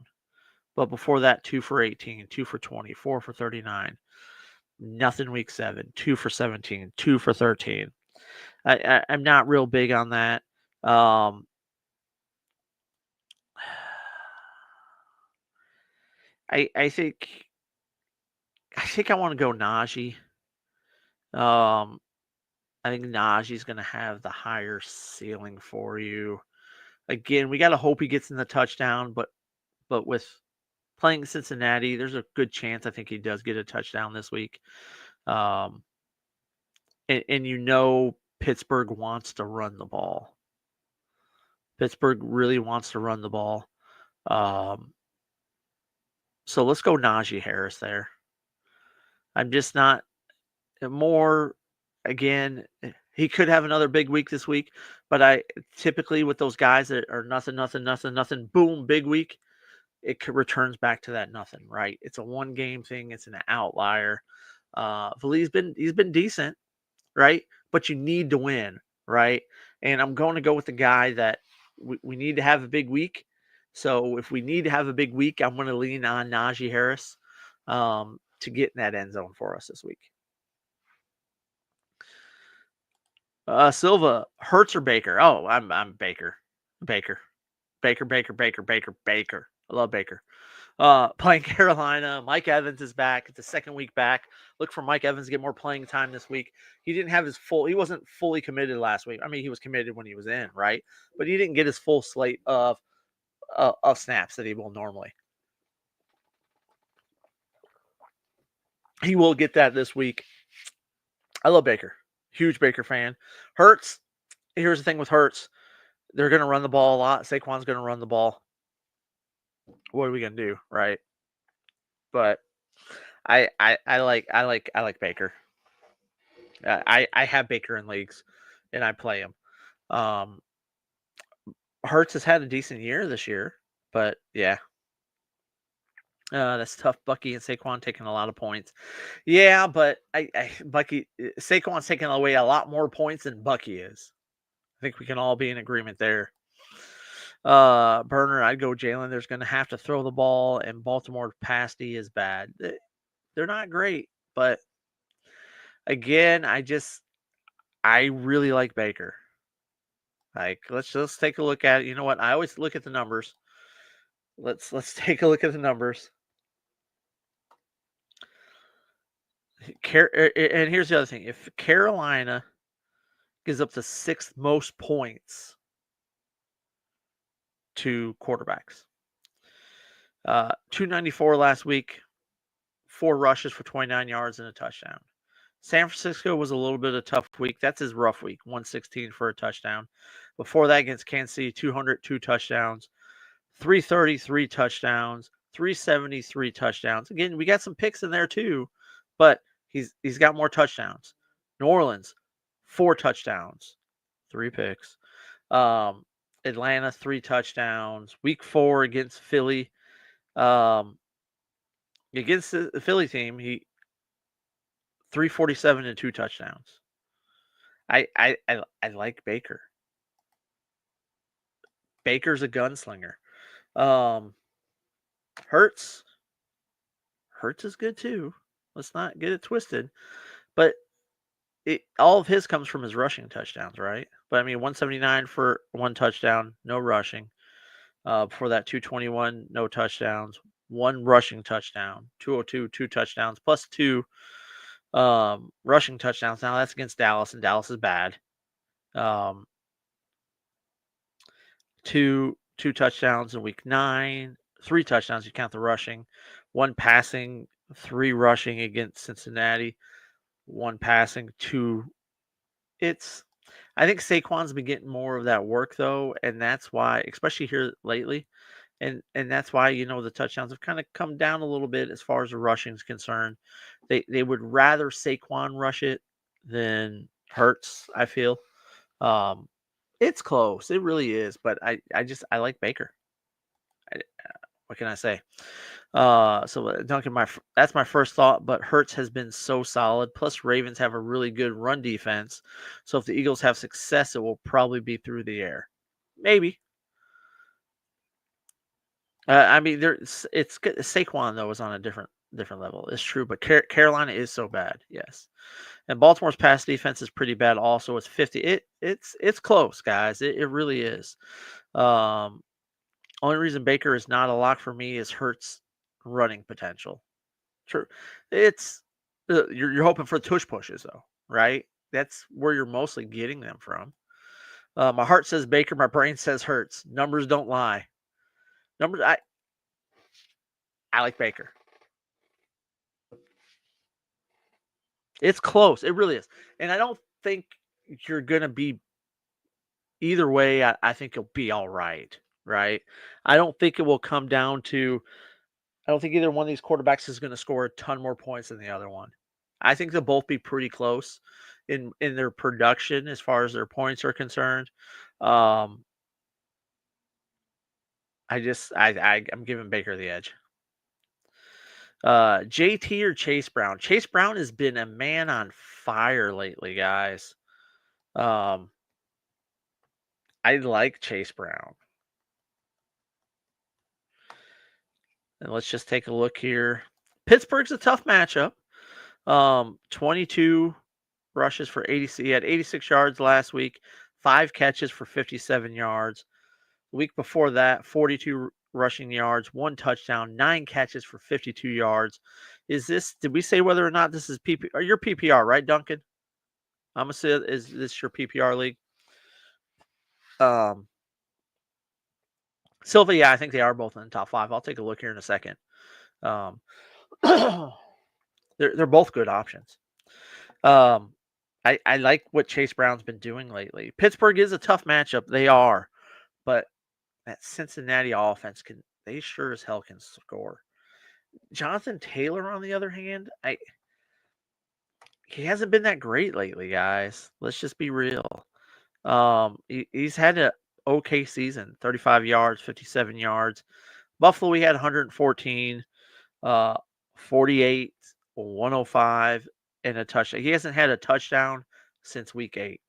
But before that, 2 for 18, 2 for 20, 4 for 39. Nothing week 7, 2 for 17, 2 for 13. I'm not real big on that. I think I want to go Najee. I think Najee's going to have the higher ceiling for you. Again, we got to hope he gets in the touchdown, but with playing Cincinnati, there's a good chance I think he does get a touchdown this week. And Pittsburgh wants to run the ball. Pittsburgh really wants to run the ball. So let's go Najee Harris there. I'm just not more. Again, he could have another big week this week, but I typically with those guys that are nothing, boom, big week, it returns back to that nothing, right? It's a 1 game thing. It's an outlier. Vali's he's been decent, right? But you need to win, right? And I'm going to go with the guy that we need to have a big week. So if we need to have a big week, I'm going to lean on Najee Harris to get in that end zone for us this week. Silva, Hurts or Baker? Oh, I'm Baker. Baker. I love Baker. Playing Carolina. Mike Evans is back. It's the 2nd week back. Look for Mike Evans to get more playing time this week. He wasn't fully committed last week. I mean, he was committed when he was in, right? But he didn't get his full slate of snaps that he will normally. He will get that this week. I love Baker. Huge Baker fan. Hurts. Here's the thing with Hurts. They're going to run the ball a lot. Saquon's going to run the ball. What are we going to do, right? But I like Baker. I have Baker in leagues, and I play him. Hurts has had a decent year this year, but yeah. That's tough. Bucky and Saquon taking a lot of points. Yeah, but Saquon's taking away a lot more points than Bucky is. I think we can all be in agreement there. Burner, I'd go Jalen. There's going to have to throw the ball, and Baltimore pass D is bad. They're not great, but again, I really like Baker. Like, let's just take a look at it. You know what? I always look at the numbers. Let's take a look at the numbers. And here's the other thing: if Carolina gives up the 6th most points to quarterbacks, 294 last week, 4 rushes for 29 yards and a touchdown. San Francisco was a little bit of a tough week. That's his rough week, 116 for a touchdown. Before that, against Kansas City, 202 touchdowns, 333 touchdowns, 373 touchdowns. Again, we got some picks in there too, but he's got more touchdowns. New Orleans, 4 touchdowns, 3 picks. Atlanta, 3 touchdowns. Week 4 against Philly. Against the Philly team, he 347 and 2 touchdowns. I like Baker. Baker's a gunslinger. Hurts is good too. Let's not get it twisted. But all of his comes from his rushing touchdowns, right? But I mean, 179 for 1 touchdown, no rushing. Before that, 221, no touchdowns, 1 rushing touchdown, 202, 2 touchdowns, plus 2 rushing touchdowns. Now that's against Dallas, and Dallas is bad. 2 touchdowns in week 9, 3 touchdowns. You count the rushing, 1 passing, 3 rushing against Cincinnati, 1 passing, 2. I think Saquon's been getting more of that work though, and that's why, especially here lately, and that's why the touchdowns have kind of come down a little bit as far as the rushing is concerned. They would rather Saquon rush it than Hurts, I feel. It's close, it really is, but I like Baker. What can I say? So Duncan, that's my first thought. But Hurts has been so solid. Plus, Ravens have a really good run defense. So if the Eagles have success, it will probably be through the air. Maybe. I mean, it's Saquon though is on a different level. It's true, but Carolina is so bad. Yes, and Baltimore's pass defense is pretty bad. Also, it's 50. It's close, guys. It really is. Only reason Baker is not a lock for me is Hurts' running potential. True, it's you're hoping for tush pushes though, right? That's where you're mostly getting them from. My heart says Baker, my brain says Hurts. Numbers don't lie. Numbers, I like Baker. It's close. It really is, and I don't think you're gonna be either way. I think you'll be all right. Right? I don't think it will come down to. I don't think either one of these quarterbacks is going to score a ton more points than the other one. I think they'll both be pretty close in their production as far as their points are concerned. I'm giving Baker the edge. JT or Chase Brown? Chase Brown has been a man on fire lately, guys. I like Chase Brown. And let's just take a look here. Pittsburgh's a tough matchup. 22 rushes for 80. He had 86 yards last week, 5 catches for 57 yards. The week before that, 42 rushing yards, 1 touchdown, 9 catches for 52 yards. Did we say whether or not this is PPR? Or your PPR, right, Duncan? I'm going to say, is this your PPR league? Silva, yeah, I think they are both in the top 5. I'll take a look here in a second. They're both good options. I like what Chase Brown's been doing lately. Pittsburgh is a tough matchup. They are. But that Cincinnati offense they sure as hell can score. Jonathan Taylor, on the other hand, he hasn't been that great lately, guys. Let's just be real. He's had an okay season, 35 yards, 57 yards. Buffalo, we had 114, 48, 105, and a touchdown. He hasn't had a touchdown since week 8.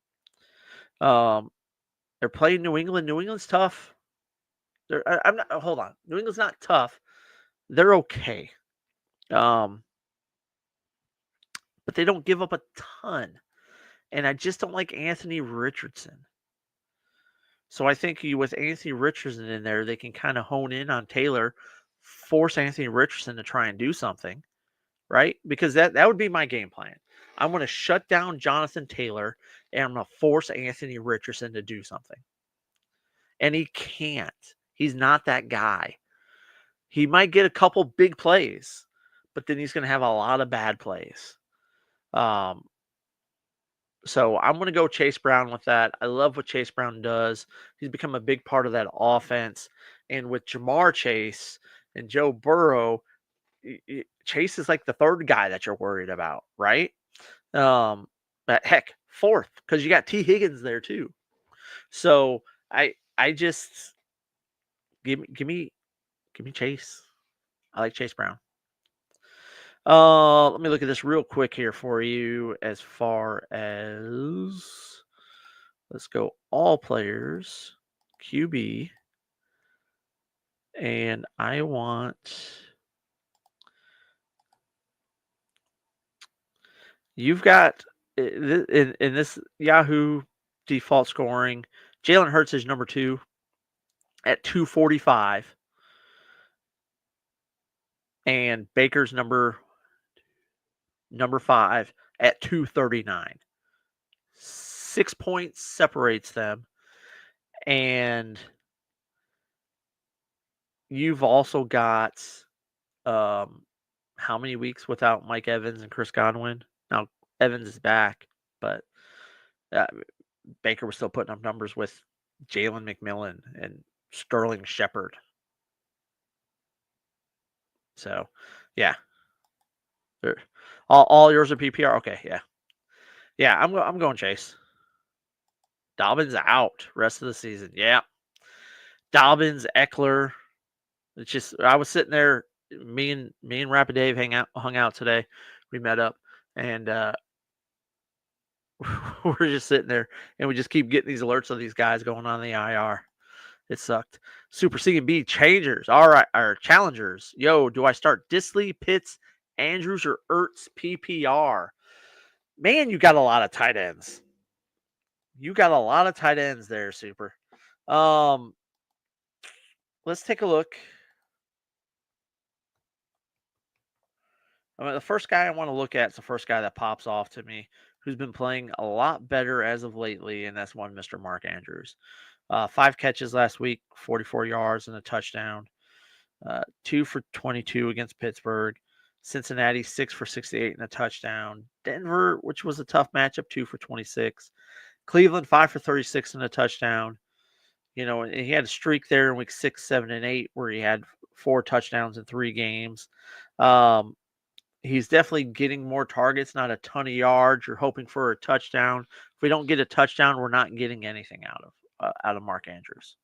They're playing New England. New England's tough. Hold on. New England's not tough. They're okay. But they don't give up a ton. And I just don't like Anthony Richardson. So I think with Anthony Richardson in there, they can kind of hone in on Taylor, force Anthony Richardson to try and do something, right? Because that would be my game plan. I'm going to shut down Jonathan Taylor, and I'm going to force Anthony Richardson to do something. And he can't. He's not that guy. He might get a couple big plays, but then he's going to have a lot of bad plays. So I'm going to go Chase Brown with that. I love what Chase Brown does. He's become a big part of that offense. And with Jamar Chase and Joe Burrow, Chase is like the third guy that you're worried about, right? But heck, fourth, because you got T. Higgins there too. So I just give me Chase. I like Chase Brown. Let me look at this real quick here for you. As far as, let's go all players, QB, and I want, you've got in this Yahoo default scoring, Jalen Hurts is number 2 at 245, and Baker's number 5 at 239. 6 points separates them, and you've also got how many weeks without Mike Evans and Chris Godwin? Now Evans is back, but Baker was still putting up numbers with Jalen McMillan and Sterling Shepard. So, yeah, all yours are PPR. Okay, yeah. I'm going Chase. Dobbins out rest of the season. Yeah, Dobbins, Eckler. It's just I was sitting there. Me and Rapid Dave hung out today. We met up and we're just sitting there and we just keep getting these alerts of these guys going on the IR. It sucked. Super C and B changers. All right, our challengers. Yo, do I start Dissly, Pitts, Andrews, or Ertz PPR? Man, you got a lot of tight ends. You got a lot of tight ends there, Super. Let's take a look. The first guy I want to look at is the first guy that pops off to me, who's been playing a lot better as of lately, and that's one Mr. Mark Andrews. 5 catches last week, 44 yards and a touchdown. 2 for 22 against Pittsburgh. Cincinnati 6 for 68 and a touchdown. Denver, which was a tough matchup, 2 for 26. Cleveland 5 for 36 and a touchdown. And he had a streak there in week 6, 7, and 8 where he had 4 touchdowns in 3 games. He's definitely getting more targets, not a ton of yards. You're hoping for a touchdown. If we don't get a touchdown, we're not getting anything out of Mark Andrews.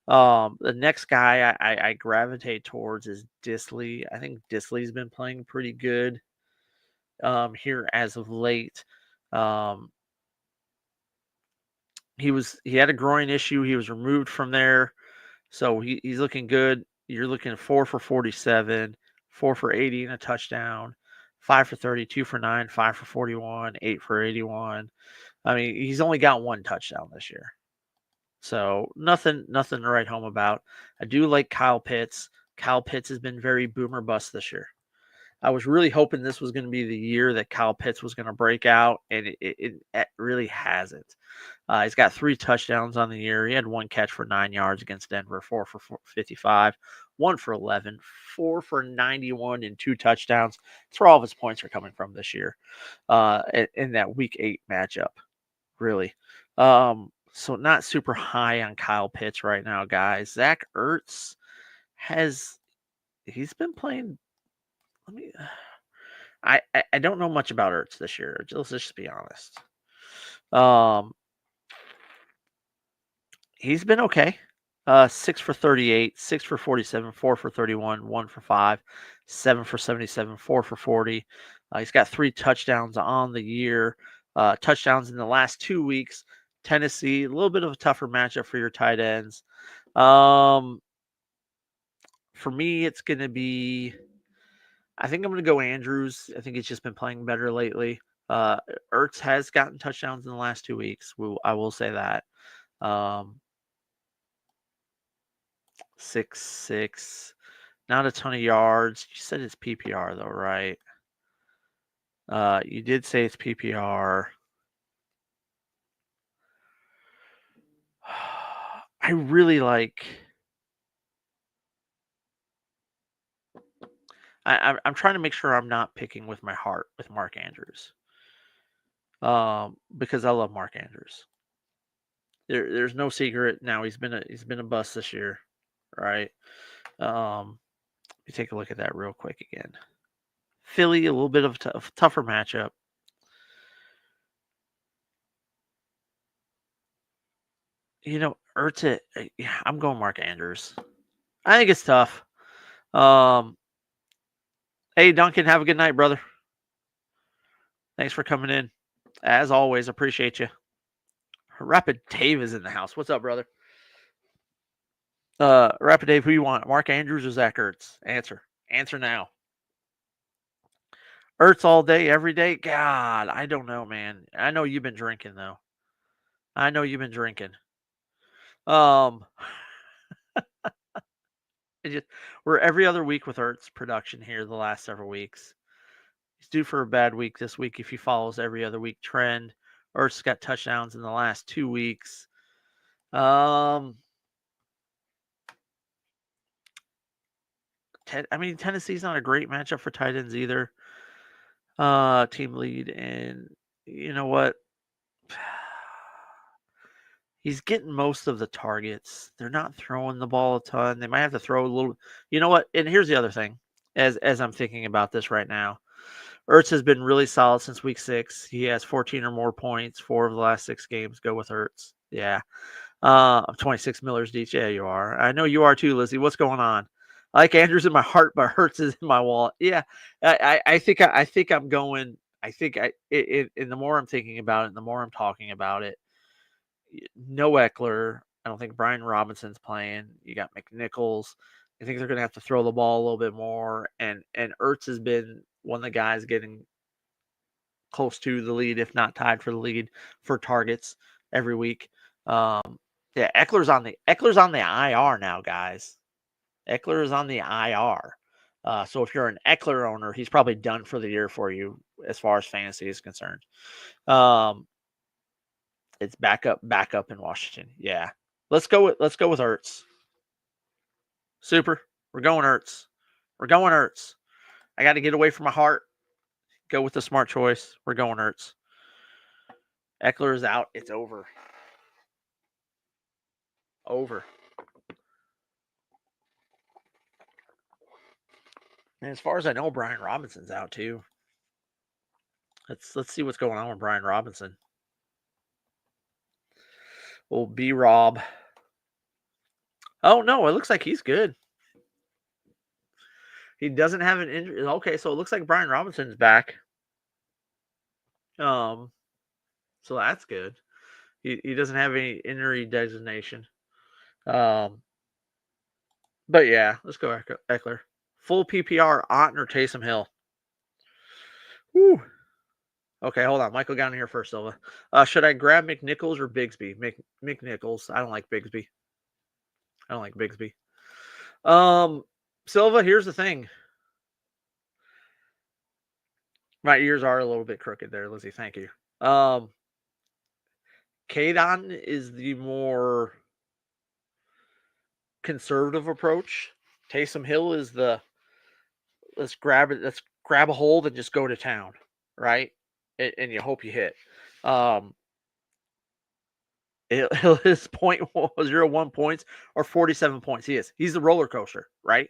The next guy I gravitate towards is Dissly. I think Dissly's been playing pretty good here as of late. He had a groin issue. He was removed from there, so he's looking good. You're looking at 4 for 47, 4 for 80 and a touchdown, 5 for 30, 2 for 9, 5 for 41, 8 for 81. I mean, he's only got 1 touchdown this year. So nothing to write home about. I do like Kyle Pitts. Kyle Pitts has been very boomer bust this year. I was really hoping this was going to be the year that Kyle Pitts was going to break out, and it really hasn't. He's got 3 touchdowns on the year. He had 1 catch for 9 yards against Denver, 4 for 55, 1 for 11, 4 for 91, and 2 touchdowns. That's where all of his points are coming from this year in that Week 8 matchup, really. So not super high on Kyle Pitts right now, guys. Zach Ertz he's been playing. I don't know much about Ertz this year. Let's just be honest. He's been okay. 6 for 38, 6 for 47, 4 for 31, 1 for 5, 7 for 77, 4 for 40. He's got 3 touchdowns on the year. Touchdowns in the last 2 weeks. Tennessee, a little bit of a tougher matchup for your tight ends. For me, it's going to be, I think I'm going to go Andrews. I think he's just been playing better lately. Ertz has gotten touchdowns in the last 2 weeks. I will say that. 6'6", not a ton of yards. You said it's PPR though, right? You did say it's PPR. I really like I'm trying to make sure I'm not picking with my heart with Mark Andrews. Because I love Mark Andrews. There's no secret now. He's been a bust this year, right? Let me take a look at that real quick again. Philly, a little bit of a tougher matchup. Ertz, I'm going Mark Andrews. I think it's tough. Hey, Duncan, have a good night, brother. Thanks for coming in. As always, appreciate you. Rapid Dave is in the house. What's up, brother? Rapid Dave, who you want? Mark Andrews or Zach Ertz? Answer now. Ertz all day, every day? God, I don't know, man. I know you've been drinking, though. I know you've been drinking. We're every other week with Ertz production here the last several weeks. He's due for a bad week this week if he follows every other week trend. Ertz got touchdowns in the last 2 weeks. Tennessee's not a great matchup for tight ends either. Team lead, and you know what? He's getting most of the targets. They're not throwing the ball a ton. They might have to throw a little. You know what? And here's the other thing. As I'm thinking about this right now, Ertz has been really solid since week 6. He has 14 or more points. 4 of the last 6 games go with Ertz. Yeah. 26 Millers Deach. Yeah, you are. I know you are too, Lizzie. What's going on? I like Andrews in my heart, but Hurts is in my wallet. Yeah, I think I'm going. I think and the more I'm thinking about it, the more I'm talking about it. No Eckler. I don't think Brian Robinson's playing. You got McNichols. I think they're going to have to throw the ball a little bit more. And Ertz has been one of the guys getting close to the lead, if not tied for the lead for targets every week. Yeah, Eckler's on the IR now, guys. Eckler is on the IR. So if you're an Eckler owner, he's probably done for the year for you as far as fantasy is concerned. It's back up in Washington. Yeah. Let's go with Ertz. Super. We're going Ertz. I got to get away from my heart. Go with the smart choice. We're going Ertz. Eckler is out. It's over. And as far as I know, Brian Robinson's out too. Let's see what's going on with Brian Robinson. Well, B Rob. Oh no, it looks like he's good. He doesn't have an injury. Okay, so it looks like Brian Robinson's back. So that's good. He doesn't have any injury designation. But yeah, let's go Eckler. Full PPR, Otton or Taysom Hill. Woo. Okay, hold on. Michael got in here first, Silva. Should I grab McNichols or Bigsby? McNichols. I don't like Bigsby. Silva, here's the thing. My ears are a little bit crooked there, Lizzie. Thank you. Kadon is the more conservative approach. Taysom Hill is the let's grab a hold and just go to town, right? And you hope you hit. His point 0.1 points or 47 points. He's the roller coaster, right?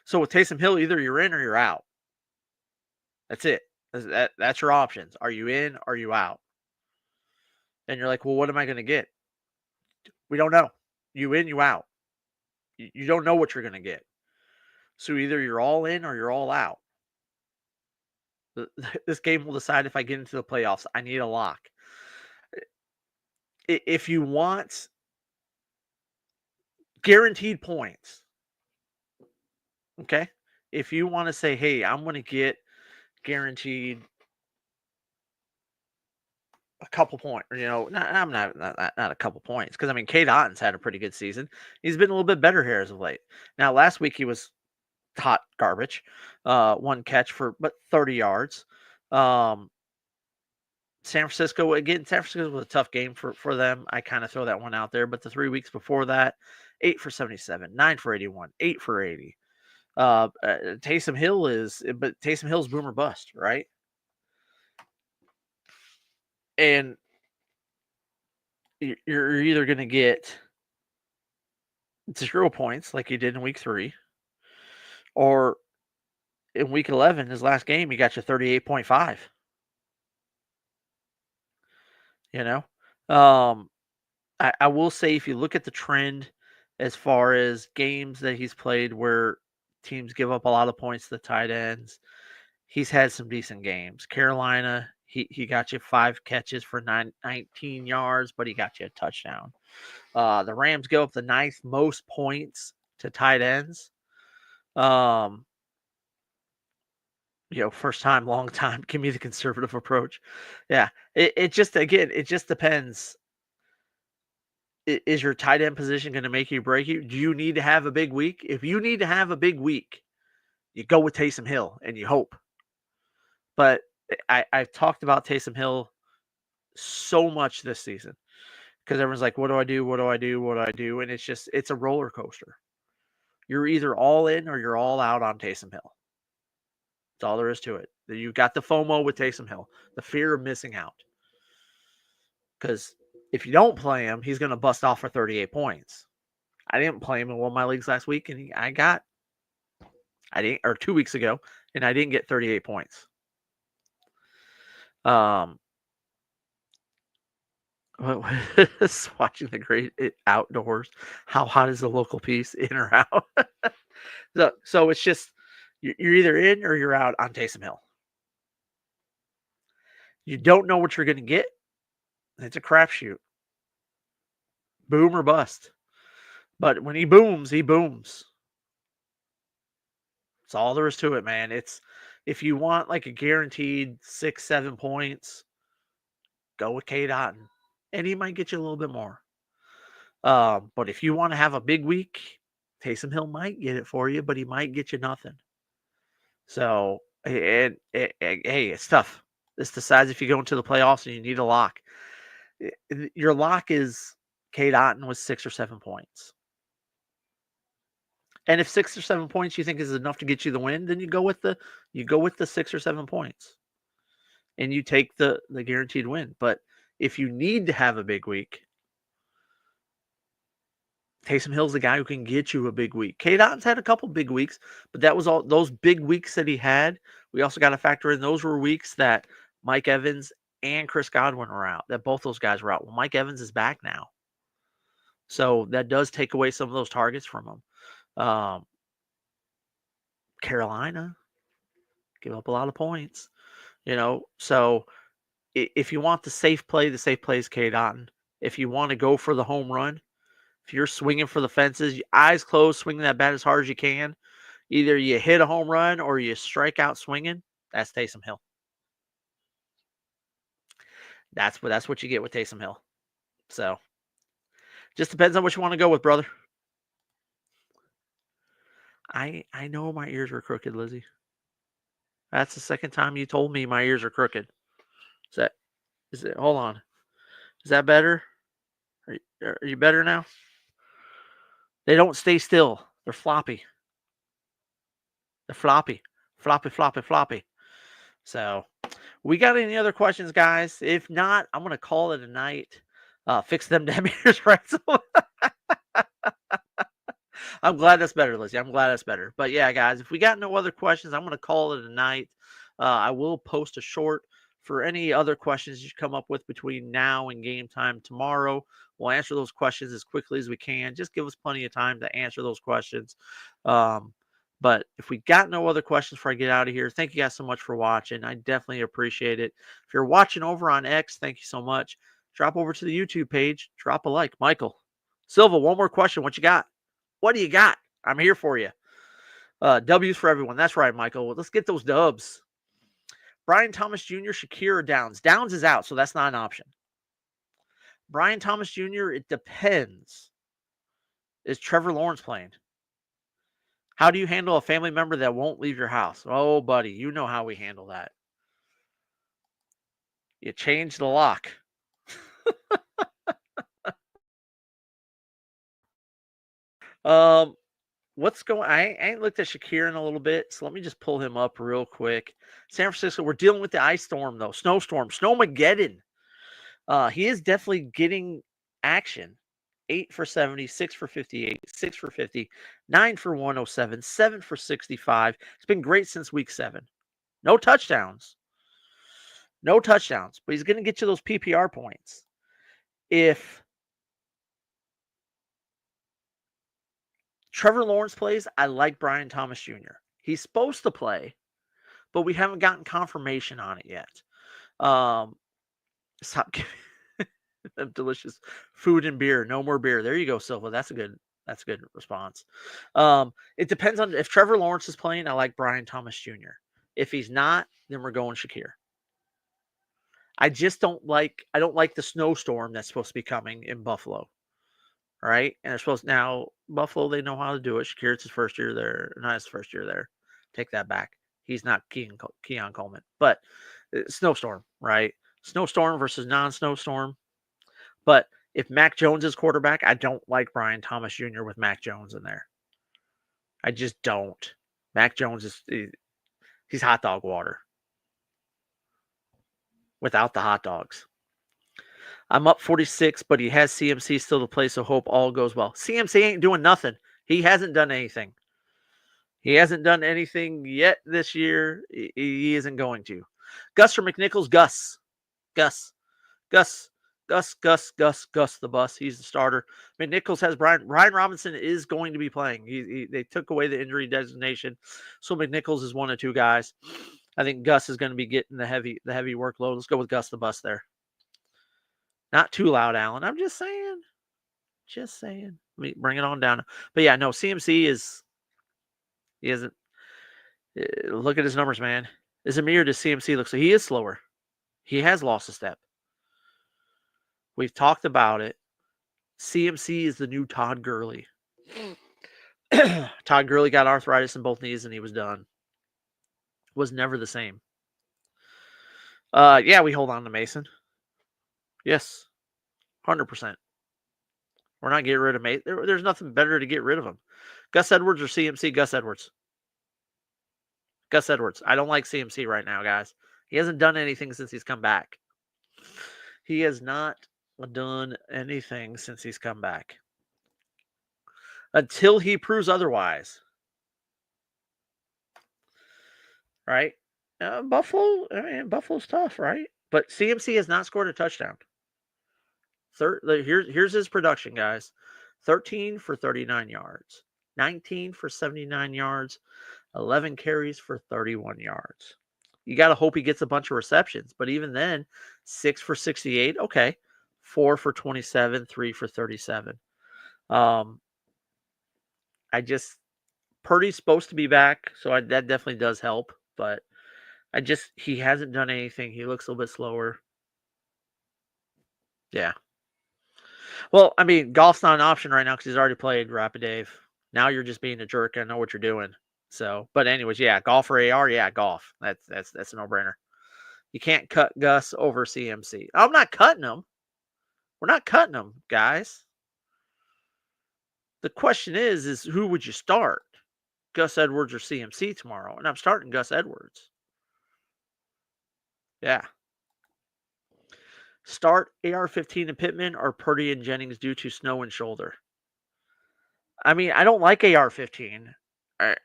So with Taysom Hill, either you're in or you're out. That's it. That's your options. Are you in? Are you out? And you're like, well, what am I going to get? We don't know. You in, you out. You don't know what you're going to get. So either you're all in or you're all out. This game will decide if I get into the playoffs. I need a lock. If you want guaranteed points, okay? If you want to say, hey, I'm going to get guaranteed a couple points, I'm not a couple points, because I mean, Cade Otton's had a pretty good season. He's been a little bit better here as of late. Now, last week he was hot garbage. 1 catch for but 30 yards. San Francisco was a tough game for them. I kind of throw that one out there. But the 3 weeks before that, 8 for 77, 9 for 81, 8 for 80. Taysom Hill's boom or bust, right? And you're either going to get 0 points like you did in week 3, or in week 11, his last game, he got you 38.5. You know, I will say if you look at the trend as far as games that he's played where teams give up a lot of points to the tight ends, he's had some decent games. Carolina, he got you 5 catches for 19 yards, but he got you a touchdown. The Rams go up the 9th most points to tight ends. First time, long time. Give me the conservative approach. Yeah, it just depends. Is your tight end position going to make you break you? Do you need to have a big week? If you need to have a big week, you go with Taysom Hill and you hope. But I've talked about Taysom Hill so much this season because everyone's like, what do I do? What do I do? What do I do? And it's a roller coaster. You're either all in or you're all out on Taysom Hill. That's all there is to it. You've got the FOMO with Taysom Hill, the fear of missing out. Because if you don't play him, he's going to bust off for 38 points. I didn't play him in one of my leagues last week, and or 2 weeks ago, and I didn't get 38 points. Watching the great outdoors. How hot is the local piece, in or out? So it's just you're either in or you're out on Taysom Hill. You don't know what you're going to get. It's a crapshoot. Boom or bust. But when he booms, he booms. That's all there is to it, man. It's if you want like a guaranteed 6-7 points, go with Cade Otton, and he might get you a little bit more. But if you want to have a big week, Taysom Hill might get it for you, but he might get you nothing. So, hey, it's tough. This decides if you go into the playoffs and you need a lock. Your lock is Cade Otton with 6 or 7 points. And if 6 or 7 points you think is enough to get you the win, then you go with the 6 or 7 points. And you take the guaranteed win. But if you need to have a big week, Taysom Hill's the guy who can get you a big week. Cade Otton's had a couple big weeks, but that was all those big weeks that he had. We also got to factor in those were weeks that Mike Evans and Chris Godwin were out, that both those guys were out. Well, Mike Evans is back now. So that does take away some of those targets from him. Carolina give up a lot of points, so if you want the safe play is Cade Otton. If you want to go for the home run, if you're swinging for the fences, eyes closed, swinging that bat as hard as you can, either you hit a home run or you strike out swinging, that's Taysom Hill. That's what you get with Taysom Hill. So, just depends on what you want to go with, brother. I know my ears were crooked, Lizzie. That's the second time you told me my ears are crooked. Hold on. Is that better? Are you better now? They don't stay still. They're floppy. They're floppy. Floppy, floppy, floppy. So, we got any other questions, guys? If not, I'm going to call it a night. Fix them damn ears, right? I'm glad that's better, Lizzie. I'm glad that's better. But yeah, guys, if we got no other questions, I'm going to call it a night. I will post a short for any other questions you come up with between now and game time tomorrow. We'll answer those questions as quickly as we can. Just give us plenty of time to answer those questions. But if we got no other questions before I get out of here, thank you guys so much for watching. I definitely appreciate it. If you're watching over on X, thank you so much. Drop over to the YouTube page. Drop a like. Michael Silva, one more question. What you got? What do you got? I'm here for you. W's for everyone. That's right, Michael. Let's get those dubs. Brian Thomas Jr., Shakira Downs. Downs is out, so that's not an option. Brian Thomas Jr., it depends. Is Trevor Lawrence playing? How do you handle a family member that won't leave your house? Oh, buddy, you know how we handle that. You change the lock. what's going? I ain't looked at Shakir in a little bit, so let me just pull him up real quick. San Francisco, we're dealing with the ice storm though, snowstorm, Snowmageddon. He is definitely getting action. 8 for 70, 6 for 58, 6 for 50, 9 for 107, 7 for 65. It's been great since week 7. No touchdowns. No touchdowns, but he's going to get you those PPR points. If Trevor Lawrence plays, I like Brian Thomas Jr. He's supposed to play, but we haven't gotten confirmation on it yet. Stop giving them delicious food and beer. No more beer. There you go, Silva. That's a good response. It depends on if Trevor Lawrence is playing. I like Brian Thomas Jr. If he's not, then we're going Shakir. I don't like the snowstorm that's supposed to be coming in Buffalo. Right? And they're supposed now Buffalo, they know how to do it. Shakir, it's his first year there. Not his first year there. Take that back. He's not Keon Coleman. But snowstorm, right? Snowstorm versus non-snowstorm. But if Mac Jones is quarterback, I don't like Brian Thomas Jr. with Mac Jones in there. I just don't. Mac Jones he's hot dog water without the hot dogs. I'm up 46, but he has CMC still to play, so hope all goes well. CMC ain't doing nothing. He hasn't done anything. He hasn't done anything yet this year. He isn't going to. Gus or McNichols? Gus the bus. He's the starter. McNichols has Brian Robinson is going to be playing. They took away the injury designation, so McNichols is one of two guys. I think Gus is going to be getting the heavy workload. Let's go with Gus the bus there. Not too loud, Alan. I'm just saying. Let me bring it on down. But yeah, no, CMC he isn't. Look at his numbers, man. As Amir to CMC looks like he is slower. He has lost a step. We've talked about it. CMC is the new Todd Gurley. Todd Gurley got arthritis in both knees and he was done. Was never the same. Yeah, we hold on to Mason. Yes, 100%. We're not getting rid of Mason. There's nothing better to get rid of him. Gus Edwards or CMC? Gus Edwards. Gus Edwards. I don't like CMC right now, guys. He hasn't done anything since he's come back. He has not done anything since he's come back. Until he proves otherwise. Right? Buffalo, Buffalo's tough, right? But CMC has not scored a touchdown. Here's his production, guys. 13 for 39 yards. 19 for 79 yards. 11 carries for 31 yards. You got to hope he gets a bunch of receptions. But even then, 6 for 68. Okay. 4 for 27. 3 for 37. Purdy's supposed to be back, so that definitely does help. But he hasn't done anything. He looks a little bit slower. Yeah. Well, I mean, golf's not an option right now because he's already played Rapid Dave. Now you're just being a jerk. I know what you're doing. So, but anyways, yeah, golf or AR, yeah, golf. That's a no-brainer. You can't cut Gus over CMC. I'm not cutting him. We're not cutting him, guys. The question is who would you start? Gus Edwards or CMC tomorrow? And I'm starting Gus Edwards. Yeah. Start AR-15 and Pittman or Purdy and Jennings due to snow and shoulder. I mean, I don't like AR-15. And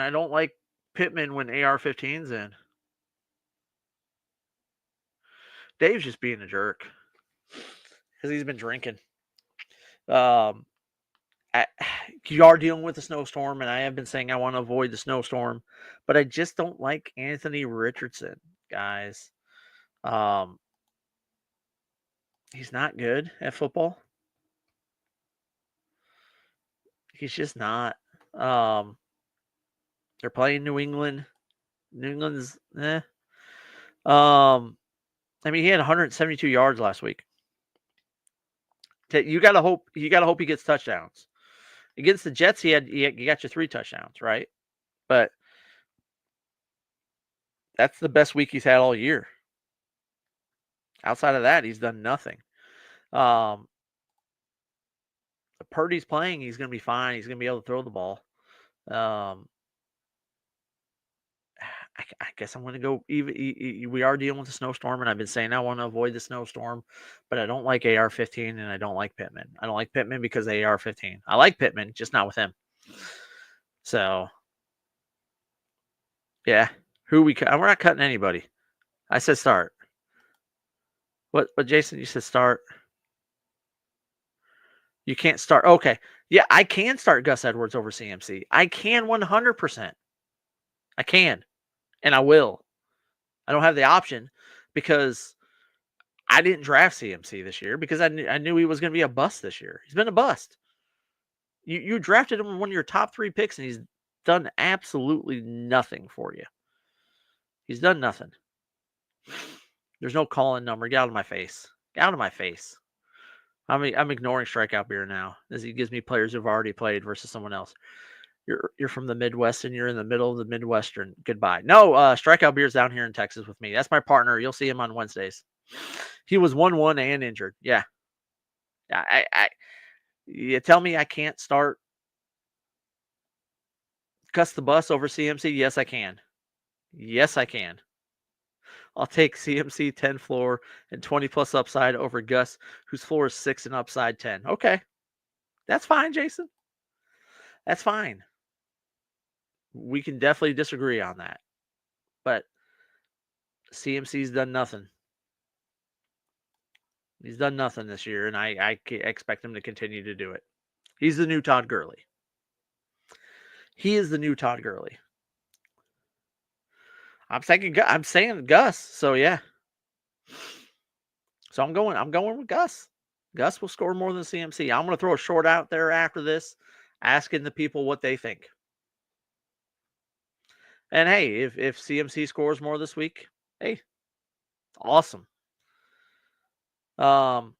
I don't like Pittman when AR-15's in. Dave's just being a jerk because he's been drinking. You are dealing with a snowstorm, and I have been saying I want to avoid the snowstorm, but I just don't like Anthony Richardson, guys. He's not good at football. He's just not. They're playing New England. New England's I mean, he had 172 yards last week. You gotta hope he gets touchdowns. Against the Jets, he got you 3 touchdowns, right? But that's the best week he's had all year. Outside of that, he's done nothing. Purdy's playing, he's gonna be fine. He's gonna be able to throw the ball. I guess I'm going to go. Even we are dealing with a snowstorm, and I've been saying I want to avoid the snowstorm, but I don't like AR-15, and I don't like Pittman. I don't like Pittman because of AR-15. I like Pittman, just not with him. So, yeah, who we cut? We're not cutting anybody. I said start. What, Jason? You said start. You can't start. Okay, yeah, I can start Gus Edwards over CMC. I can 100%. I can, and I will. I don't have the option because I didn't draft CMC this year because I knew he was going to be a bust this year. He's been a bust. You drafted him one of your top 3 picks, and he's done absolutely nothing for you. He's done nothing. There's no call-in number. Get out of my face. Get out of my face. I'm ignoring Strikeout Beer now as he gives me players who've already played versus someone else. You're from the Midwest and you're in the middle of the Midwestern. Goodbye. No, Strikeout Beer's down here in Texas with me. That's my partner. You'll see him on Wednesdays. He was 1-1 and injured. Yeah. You tell me I can't start Gus the Bus over CMC? Yes, I can. Yes, I can. I'll take CMC 10 floor and 20 plus upside over Gus, whose floor is 6 and upside 10. Okay. That's fine, Jason. That's fine. We can definitely disagree on that. But CMC's done nothing. He's done nothing this year, and I expect him to continue to do it. He's the new Todd Gurley. He is the new Todd Gurley. I'm saying Gus. So yeah. So I'm going with Gus. Gus will score more than CMC. I'm going to throw a short out there after this, asking the people what they think. And hey, if CMC scores more this week, hey, awesome. But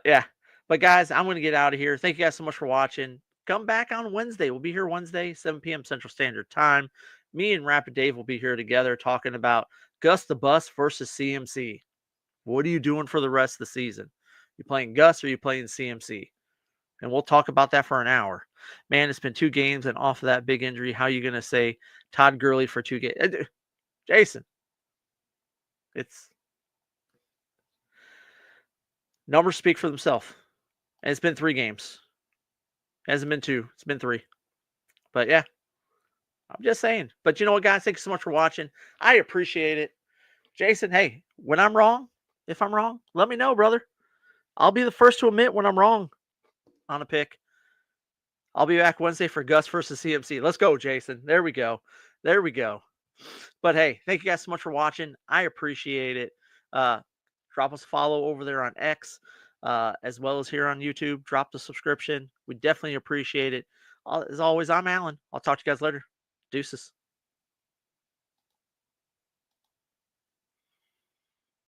yeah. But guys, I'm going to get out of here. Thank you guys so much for watching. Come back on Wednesday. We'll be here Wednesday, 7 p.m. Central Standard Time. Me and Rapid Dave will be here together talking about Gus the Bus versus CMC. What are you doing for the rest of the season? You playing Gus or you playing CMC? And we'll talk about that for an hour. Man, it's been 2 games, and off of that big injury, how are you going to say Todd Gurley for 2 games? Jason, it's numbers speak for themselves. And it's been 3 games. It hasn't been 2. It's been 3. But yeah, I'm just saying. But you know what, guys? Thank you so much for watching. I appreciate it. Jason, hey, when I'm wrong, if I'm wrong, let me know, brother. I'll be the first to admit when I'm wrong on a pick. I'll be back Wednesday for Gus versus CMC. Let's go, Jason. There we go. There we go. But hey, thank you guys so much for watching. I appreciate it. Drop us a follow over there on X, as well as here on YouTube. Drop the subscription. We definitely appreciate it. As always, I'm Alan. I'll talk to you guys later. Deuces.